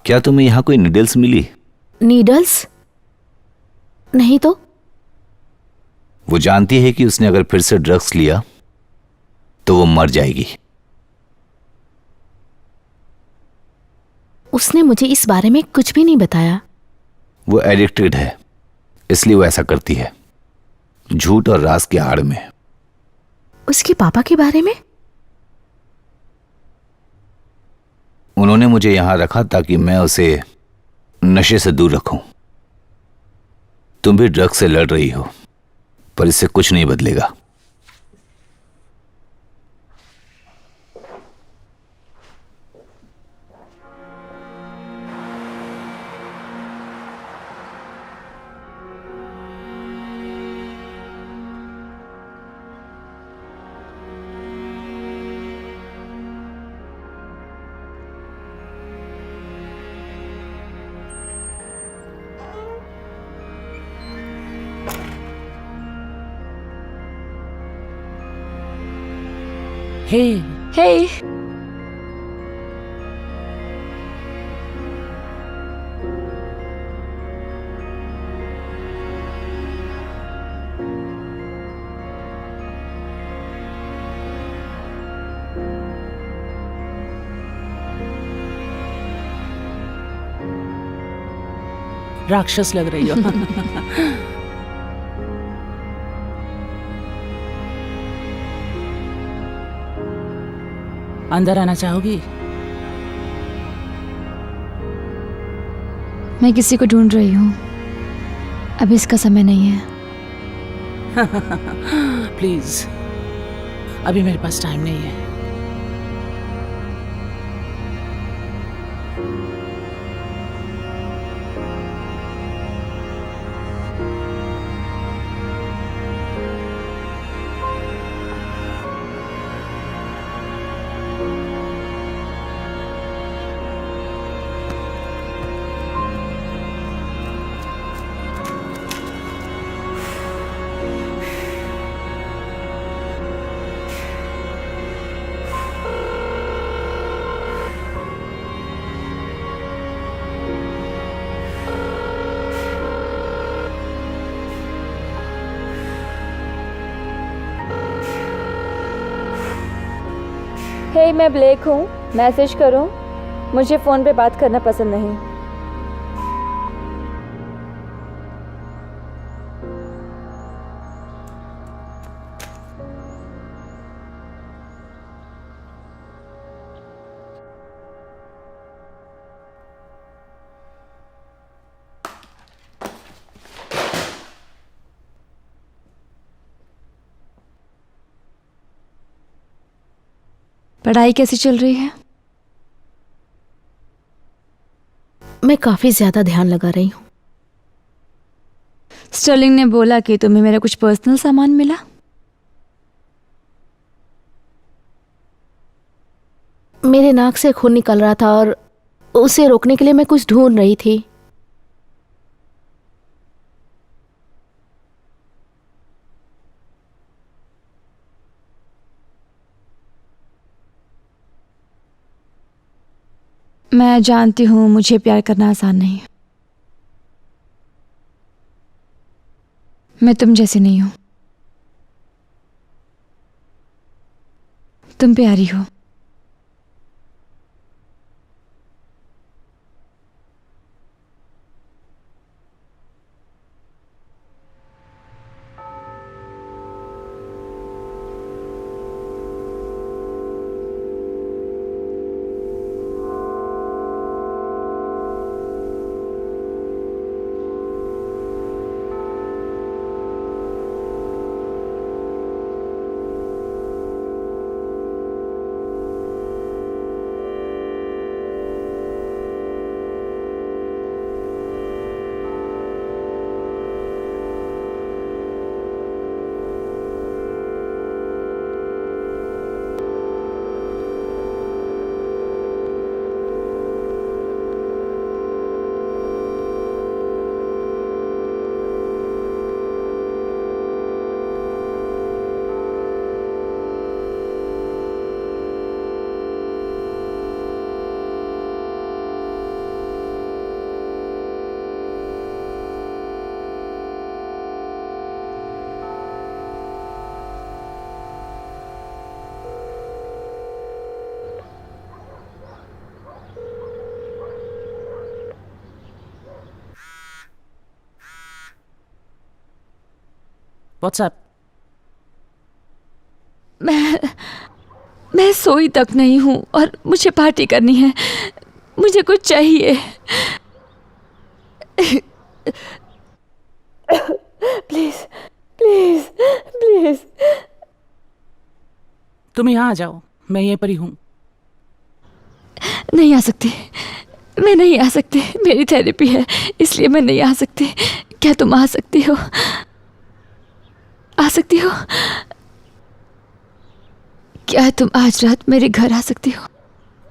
क्या तुम्हें यहां कोई नीडल्स मिली? नीडल्स? नहीं तो। वो जानती है कि उसने अगर फिर से ड्रग्स लिया तो वो मर जाएगी। उसने मुझे इस बारे में कुछ भी नहीं बताया। वो एडिक्टेड है, इसलिए वो ऐसा करती है, झूठ और राज की आड़ में। उसके पापा के बारे में? उन्होंने मुझे यहां रखा ताकि मैं उसे नशे से दूर रखूं। तुम भी ड्रग्स से लड़ रही हो, पर इससे कुछ नहीं बदलेगा। Hey, हे, राक्षस लग रही हो। अंदर आना चाहोगी? मैं किसी को ढूंढ रही हूँ। अभी इसका समय नहीं है। प्लीज, अभी मेरे पास टाइम नहीं है। हे मैं ब्लेक हूँ, मैसेज करूँ? मुझे फ़ोन पे बात करना पसंद नहीं। पढ़ाई कैसी चल रही है? मैं काफी ज्यादा ध्यान लगा रही हूँ। स्टर्लिंग ने बोला कि तुम्हें मेरा कुछ पर्सनल सामान मिला। मेरे नाक से खून निकल रहा था और उसे रोकने के लिए मैं कुछ ढूंढ रही थी। मैं जानती हूँ मुझे प्यार करना आसान नहीं है। मैं तुम जैसी नहीं हूँ। तुम प्यारी हो। व्हाट्सएप? मैं सोई तक नहीं हूँ और मुझे पार्टी करनी है। मुझे कुछ चाहिए। Please please please. तुम यहाँ आ जाओ, मैं यहीं पर ही हूँ। नहीं आ सकती, मैं नहीं आ सकती। मेरी थेरेपी है, इसलिए मैं नहीं आ सकती। क्या तुम आ सकती हो? आ सकती हो? क्या तुम आज रात मेरे घर आ सकती हो?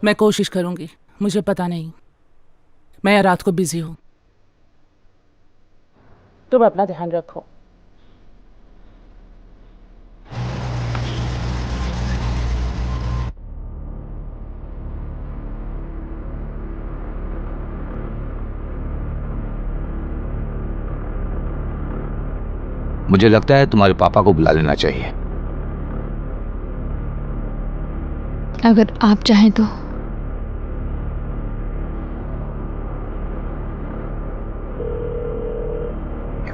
मैं कोशिश करूंगी, मुझे पता नहीं, मैं रात को बिजी हूँ। तुम अपना ध्यान रखो। मुझे लगता है तुम्हारे पापा को बुला लेना चाहिए। अगर आप चाहें तो।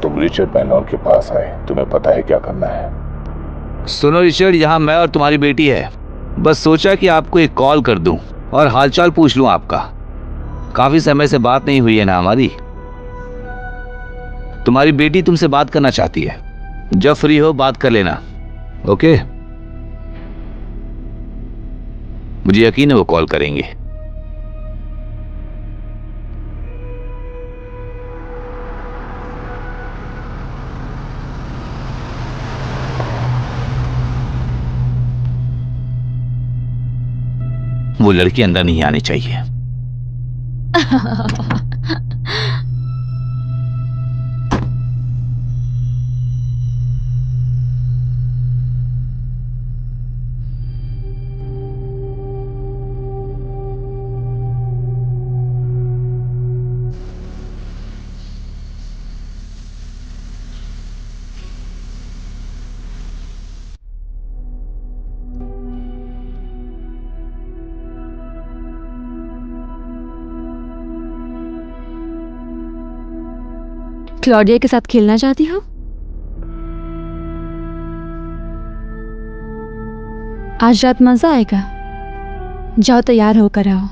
तुम रिचर्ड बैनर के पास आए, तुम्हें पता है क्या करना है। सुनो रिचर्ड, यहाँ मैं और तुम्हारी बेटी है। बस सोचा कि आपको एक कॉल कर दूं और हालचाल पूछ लूं आपका। काफी समय से बात नहीं हुई है ना हमारी। तुम्हारी बेटी तुमसे बात करना चाहती है। जब फ्री हो बात कर लेना, ओके? मुझे यकीन है वो कॉल करेंगे। वो लड़की अंदर नहीं आनी चाहिए। क्लॉडिया के साथ खेलना चाहती हो? आज रात मजा आएगा। जाओ तैयार होकर आओ।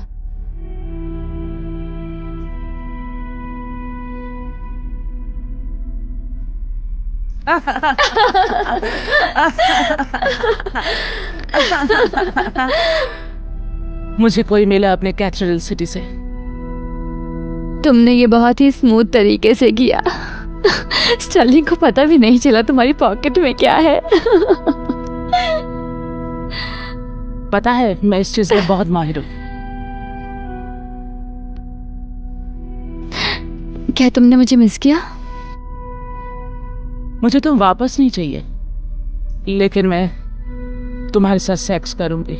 मुझे कोई मिला अपने कैथेड्रल सिटी से। तुमने ये बहुत ही स्मूथ तरीके से किया। स्टर्लिंग को पता भी नहीं चला तुम्हारी पॉकेट में क्या है। पता है, मैं इस चीज में बहुत माहिर हूँ। क्या तुमने मुझे मिस किया? मुझे तुम वापस नहीं चाहिए, लेकिन मैं तुम्हारे साथ सेक्स करूंगी।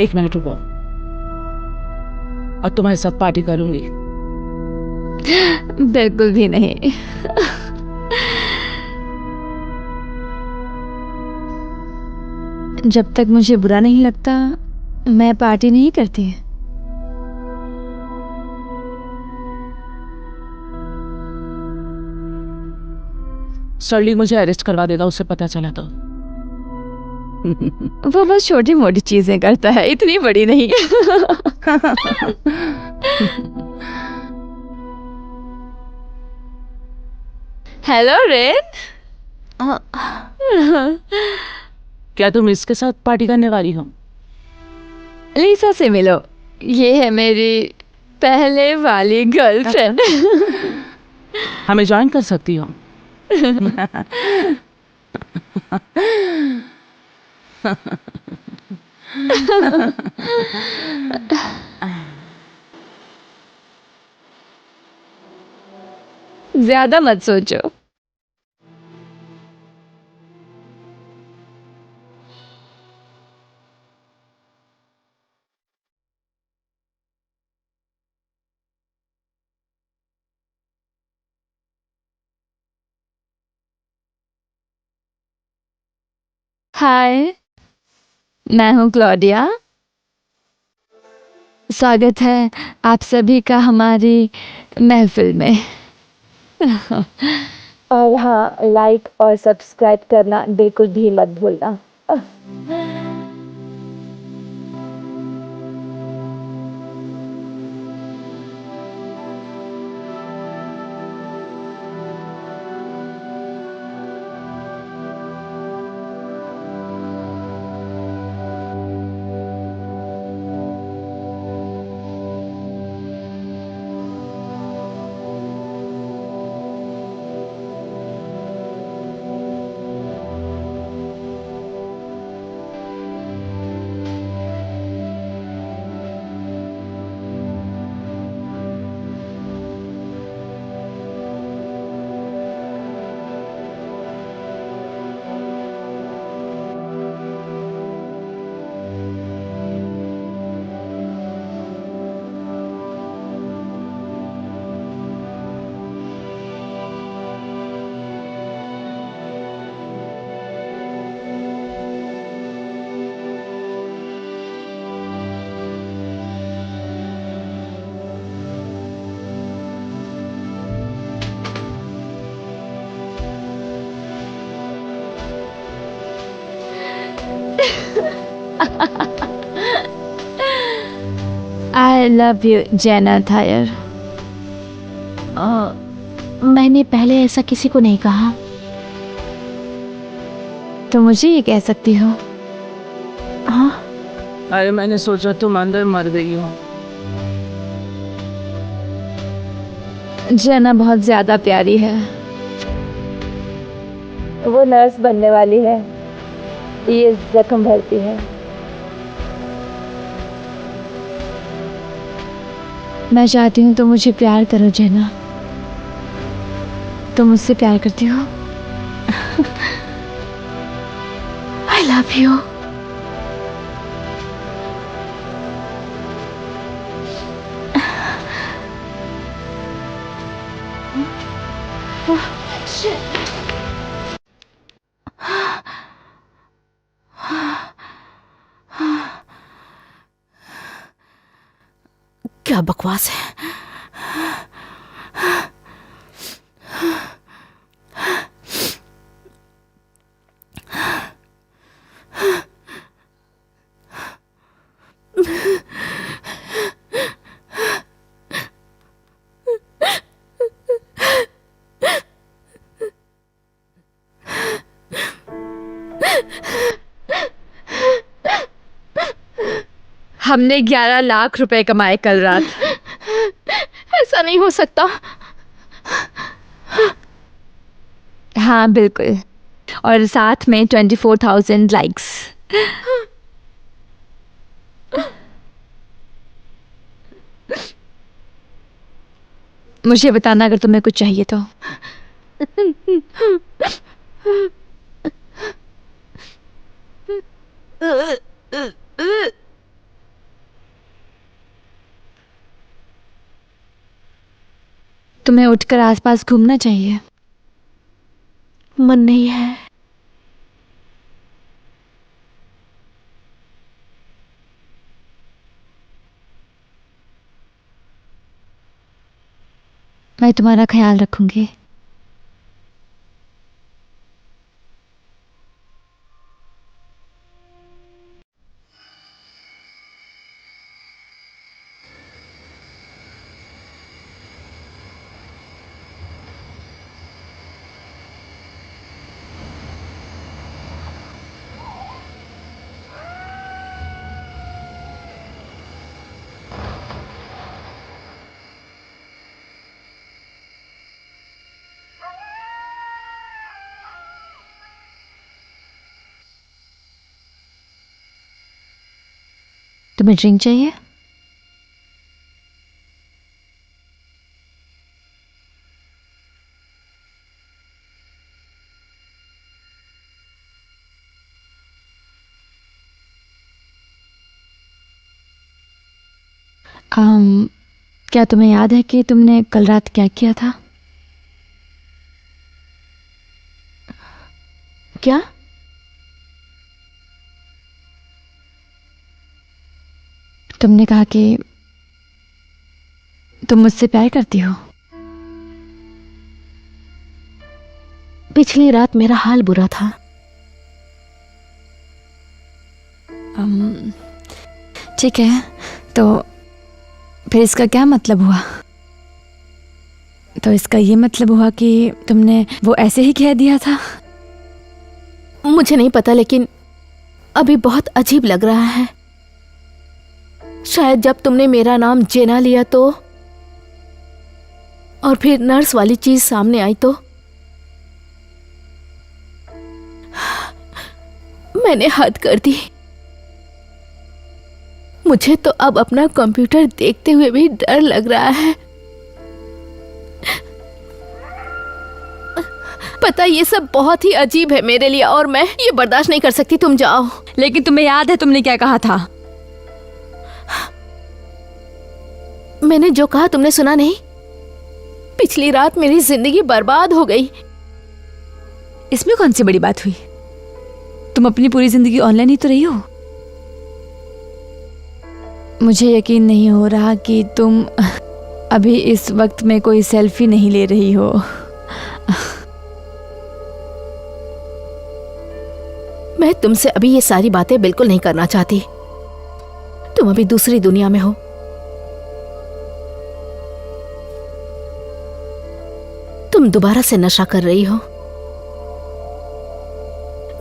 एक मिनट रुको, और तुम्हारे साथ पार्टी करूंगी। बिल्कुल भी नहीं। जब तक मुझे बुरा नहीं लगता मैं पार्टी नहीं करती। स्टर्लिंग मुझे अरेस्ट करवा देगा उसे पता चला तो। वो बस छोटी मोटी चीजें करता है, इतनी बड़ी नहीं। Hello rain. क्या तुम इसके साथ पार्टी करने वाली हो? लीसा से मिलो, ये है मेरी पहले वाली गर्लफ्रेंड। हमें ज्वाइन कर सकती हो? ज्यादा मत सोचो। हाय, मैं हूँ क्लॉडिया। स्वागत है आप सभी का हमारी महफिल में। और हाँ, लाइक और सब्सक्राइब करना बिल्कुल भी मत भूलना। I love you, Jenna Thayer. मैंने पहले ऐसा किसी को नहीं कहा। तो मुझे ये कह सकती हो। हाँ, अरे मैंने सोचा तुम अंदर मर गई हो। जेना बहुत ज्यादा प्यारी है। वो नर्स बनने वाली है, ये जख्म भरती है। मैं चाहती हूँ तुम मुझे प्यार करो जेना। तुम मुझसे प्यार करती हो? I love you. क्या बकवास है। हमने 11 लाख रुपए कमाए कल रात। ऐसा नहीं हो सकता। हाँ बिल्कुल, और साथ में 24,000 लाइक्स। मुझे बताना अगर तुम्हें कुछ चाहिए तो। तुम्हें उठकर आसपास घूमना चाहिए। मन नहीं है। मैं तुम्हारा ख्याल रखूंगी। तुम्हें ड्रिंक चाहिए? क्या तुम्हें याद है कि तुमने कल रात क्या किया था? क्या? तुमने कहा कि तुम मुझसे प्यार करती हो। पिछली रात मेरा हाल बुरा था। ठीक है, तो फिर इसका क्या मतलब हुआ? तो इसका ये मतलब हुआ कि तुमने वो ऐसे ही कह दिया था? मुझे नहीं पता, लेकिन अभी बहुत अजीब लग रहा है। शायद जब तुमने मेरा नाम जेना लिया तो, और फिर नर्स वाली चीज सामने आई तो मैंने हद कर दी। मुझे तो अब अपना कंप्यूटर देखते हुए भी डर लग रहा है। पता, ये सब बहुत ही अजीब है मेरे लिए और मैं ये बर्दाश्त नहीं कर सकती। तुम जाओ। लेकिन तुम्हें याद है तुमने क्या कहा था? मैंने जो कहा तुमने सुना नहीं? पिछली रात मेरी जिंदगी बर्बाद हो गई। इसमें कौन सी बड़ी बात हुई? तुम अपनी पूरी जिंदगी ऑनलाइन ही तो रही हो। मुझे यकीन नहीं हो रहा कि तुम अभी इस वक्त में कोई सेल्फी नहीं ले रही हो। मैं तुमसे अभी ये सारी बातें बिल्कुल नहीं करना चाहती। तुम अभी दूसरी दुनिया में हो। तुम दोबारा से नशा कर रही हो।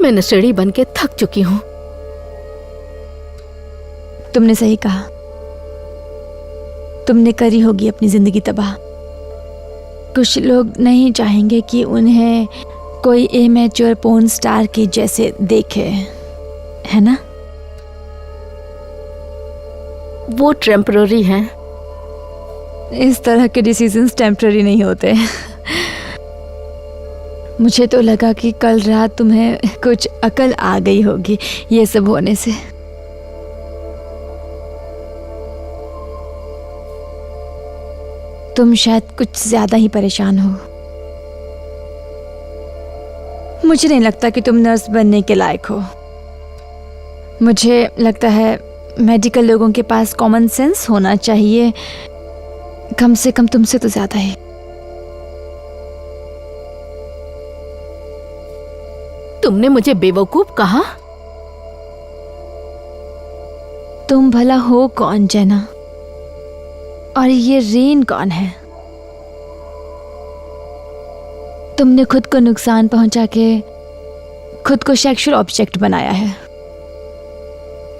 मैं नशेड़ी बन के थक चुकी हूं। तुमने सही कहा, तुमने करी होगी अपनी जिंदगी तबाह। कुछ लोग नहीं चाहेंगे कि उन्हें कोई इमेच्योर पोर्न स्टार के जैसे देखे, है ना? वो टेम्पररी हैं। इस तरह के डिसीजंस टेम्पररी नहीं होते। मुझे तो लगा कि कल रात तुम्हें कुछ अकल आ गई होगी ये सब होने से। तुम शायद कुछ ज्यादा ही परेशान हो। मुझे नहीं लगता कि तुम नर्स बनने के लायक हो। मुझे लगता है मेडिकल लोगों के पास कॉमन सेंस होना चाहिए, कम से कम तुमसे तो ज्यादा ही। तुमने मुझे बेवकूफ कहा? तुम भला हो कौन जेना? और ये रेन कौन है? तुमने खुद को नुकसान पहुंचा के खुद को सेक्सुअल ऑब्जेक्ट बनाया है।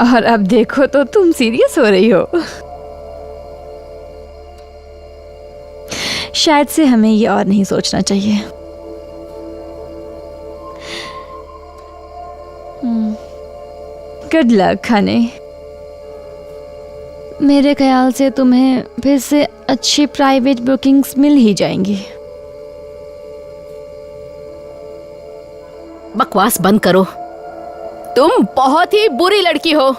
और अब देखो तो तुम सीरियस हो रही हो। शायद से हमें ये और नहीं सोचना चाहिए। Good luck Honey. मेरे ख्याल से तुम्हें फिर से अच्छी प्राइवेट बुकिंग्स मिल ही जाएंगी। बकवास बंद करो। तुम बहुत ही बुरी लड़की हो।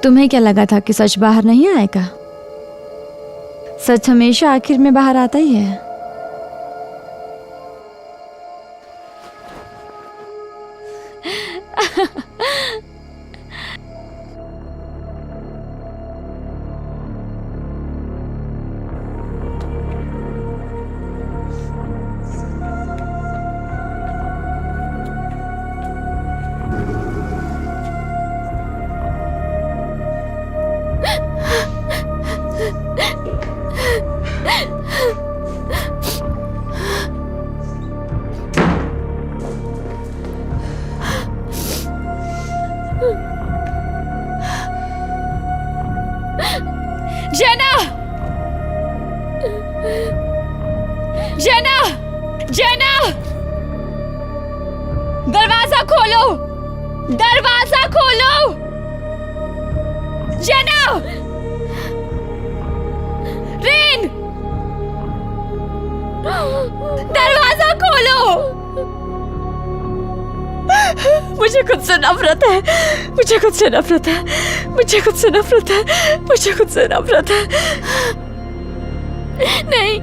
तुम्हें क्या लगा था कि सच बाहर नहीं आएगा? सच हमेशा आखिर में बाहर आता ही है। जेना! जेना! जेना! दरवाजा खोलो! दरवाजा खोलो! जेना! रेन! दरवाजा खोलो! मुझे खुद से नफरत है। मुझे खुद से नफरत है। मुझे खुद से नफरत है। मुझे खुद से नफरत है। नहीं।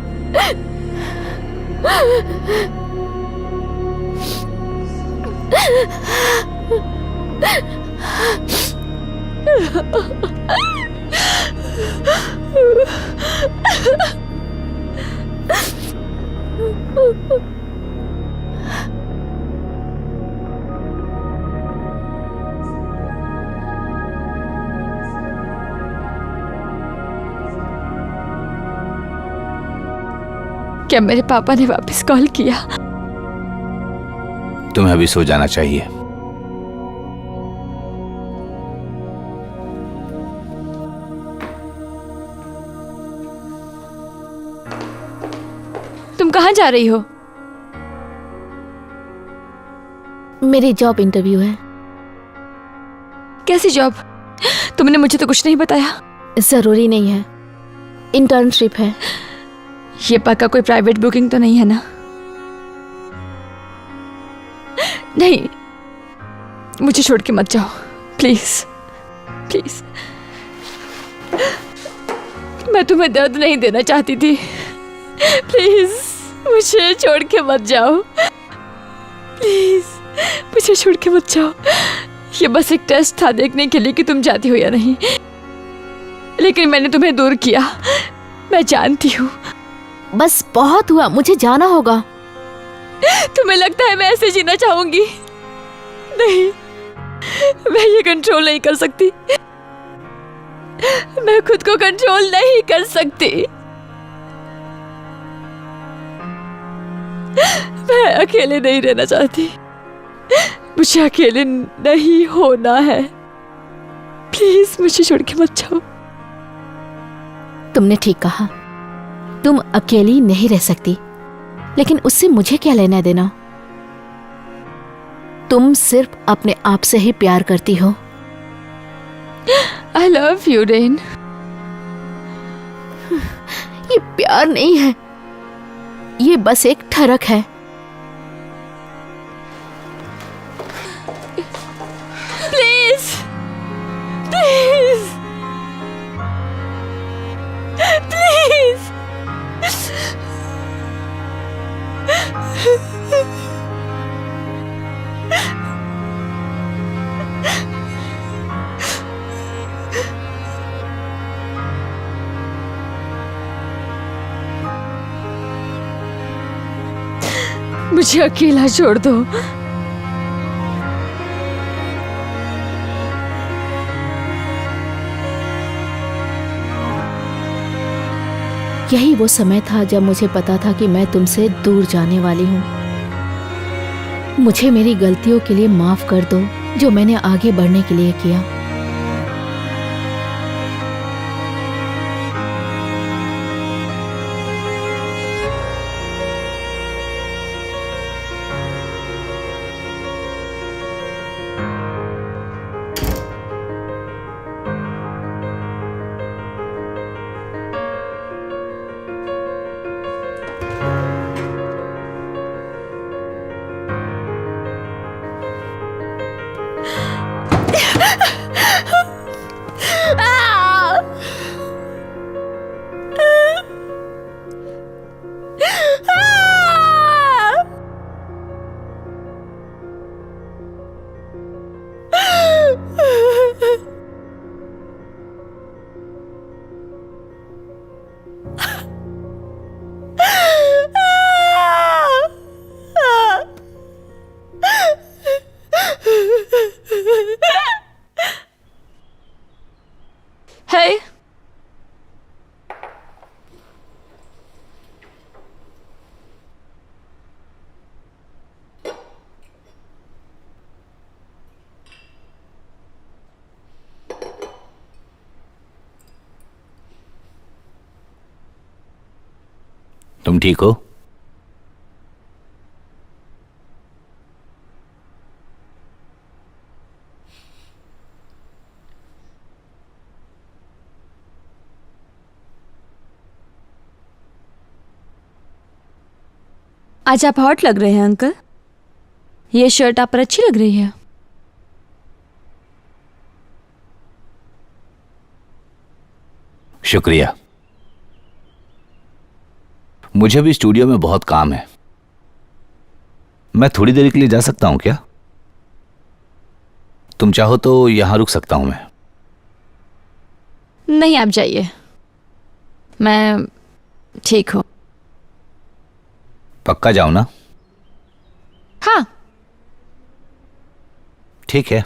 क्या मेरे पापा ने वापस कॉल किया? तुम्हें अभी सो जाना चाहिए। तुम कहाँ जा रही हो? मेरी जॉब इंटरव्यू है। कैसी जॉब? तुमने मुझे तो कुछ नहीं बताया। जरूरी नहीं है, इंटर्नशिप है। ये पक्का कोई प्राइवेट बुकिंग तो नहीं है ना? नहीं, मुझे छोड़ के मत जाओ प्लीज प्लीज। मैं तुम्हें दर्द नहीं देना चाहती थी। प्लीज मुझे छोड़ के मत जाओ। प्लीज मुझे छोड़ के मत जाओ। ये बस एक टेस्ट था देखने के लिए कि तुम जाती हो या नहीं, लेकिन मैंने तुम्हें दूर किया। मैं जानती हूँ। बस बहुत हुआ, मुझे जाना होगा। तुम्हें लगता है मैं ऐसे जीना चाहूंगी? नहीं, मैं ये कंट्रोल नहीं कर सकती। मैं खुद को कंट्रोल नहीं कर सकती। मैं अकेले नहीं रहना चाहती। मुझे अकेले नहीं होना है। प्लीज मुझे छोड़ के मत जाओ। तुमने ठीक कहा, तुम अकेली नहीं रह सकती, लेकिन उससे मुझे क्या लेना देना? तुम सिर्फ अपने आप से ही प्यार करती हो। I love you, rain. ये प्यार नहीं है, ये बस एक ठरक है। Please please please. मुझे अकेला छोड़ दो। यही वो समय था जब मुझे पता था कि मैं तुमसे दूर जाने वाली हूँ। मुझे मेरी गलतियों के लिए माफ कर दो। जो मैंने आगे बढ़ने के लिए किया। Hey. तुम ठीक हो? आज आप हॉट लग रहे हैं अंकल। ये शर्ट आप पर अच्छी लग रही है। शुक्रिया। मुझे भी स्टूडियो में बहुत काम है। मैं थोड़ी देर के लिए जा सकता हूं क्या? तुम चाहो तो यहां रुक सकता हूं मैं। नहीं, आप जाइए, मैं ठीक हूं। पक्का जाओ ना? हाँ। ठीक है,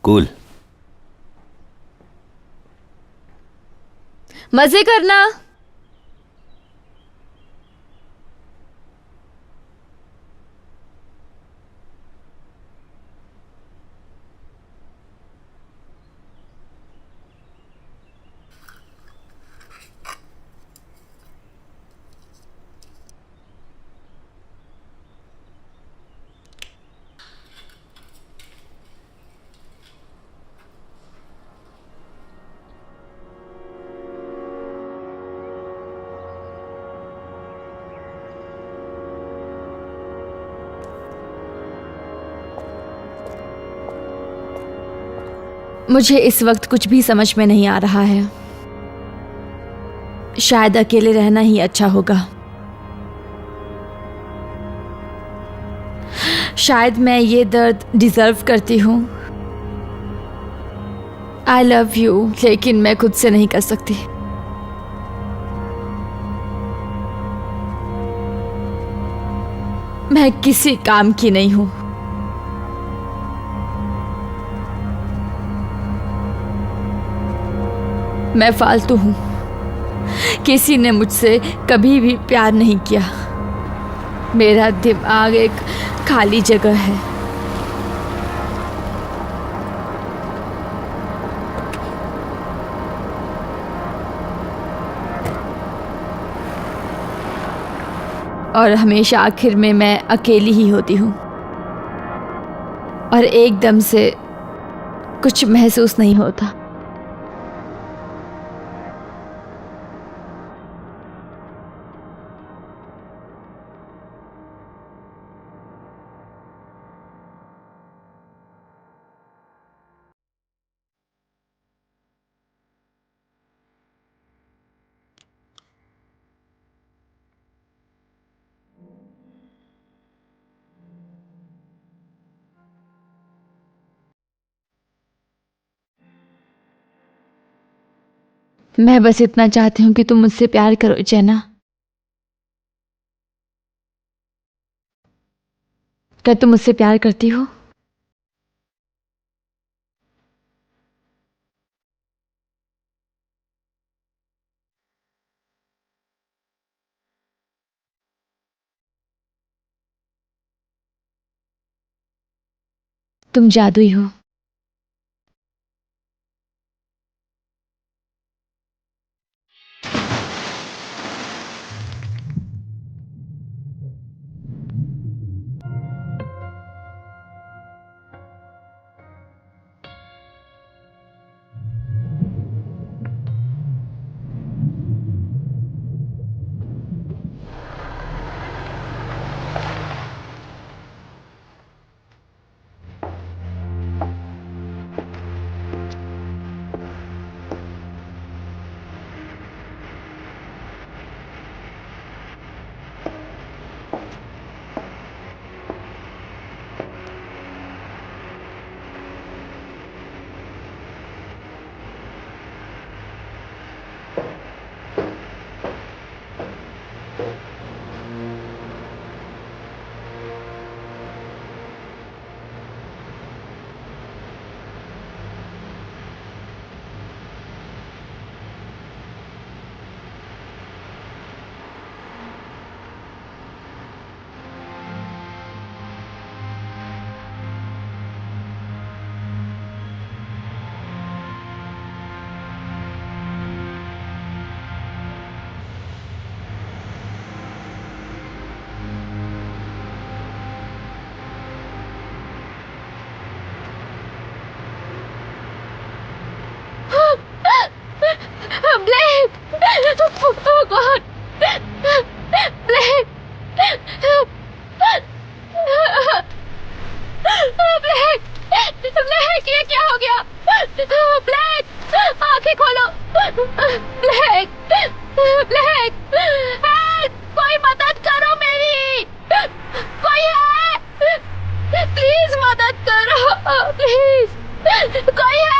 कूल। मजे करना। मुझे इस वक्त कुछ भी समझ में नहीं आ रहा है। शायद अकेले रहना ही अच्छा होगा। शायद मैं ये दर्द डिजर्व करती हूँ। आई लव यू, लेकिन मैं खुद से नहीं कर सकती। मैं किसी काम की नहीं हूं। मैं फालतू हूं। किसी ने मुझसे कभी भी प्यार नहीं किया। मेरा दिमाग एक खाली जगह है। और हमेशा आखिर में मैं अकेली ही होती हूँ और एकदम से कुछ महसूस नहीं होता। मैं बस इतना चाहती हूँ कि तुम मुझसे प्यार करो जैना। क्या तुम मुझसे प्यार करती हो? तुम जादुई हो। Black! Oh God! Black! Black! Black, ये क्या हो गया? ब्लैक! आंखें खोलो! ब्लैक! ब्लैक! कोई मदद करो मेरी! कोई है? प्लीज मदद करो! प्लीज! कोई है?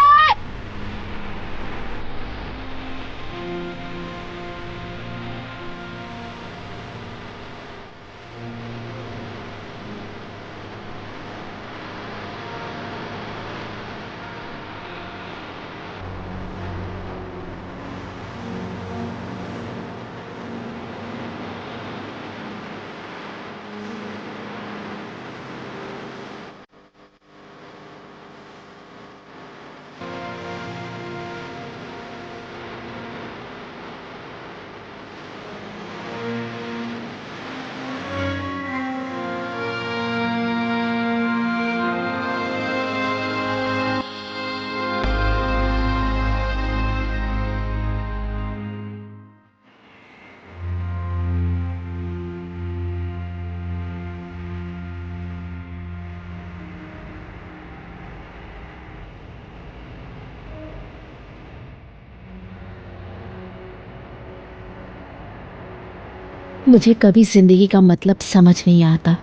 मुझे कभी जिंदगी का मतलब समझ नहीं आता।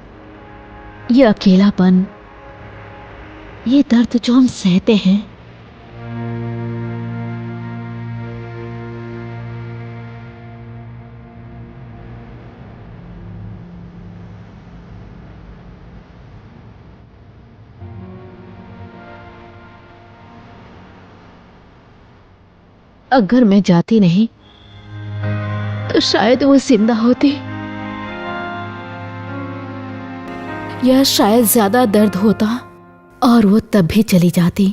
ये अकेलापन, ये दर्द जो हम सहते हैं, अगर मैं जाती नहीं तो शायद वो जिंदा होती, या शायद ज्यादा दर्द होता और वो तब भी चली जाती।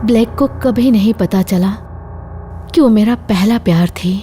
ब्लैक को कभी नहीं पता चला कि वो मेरा पहला प्यार थी।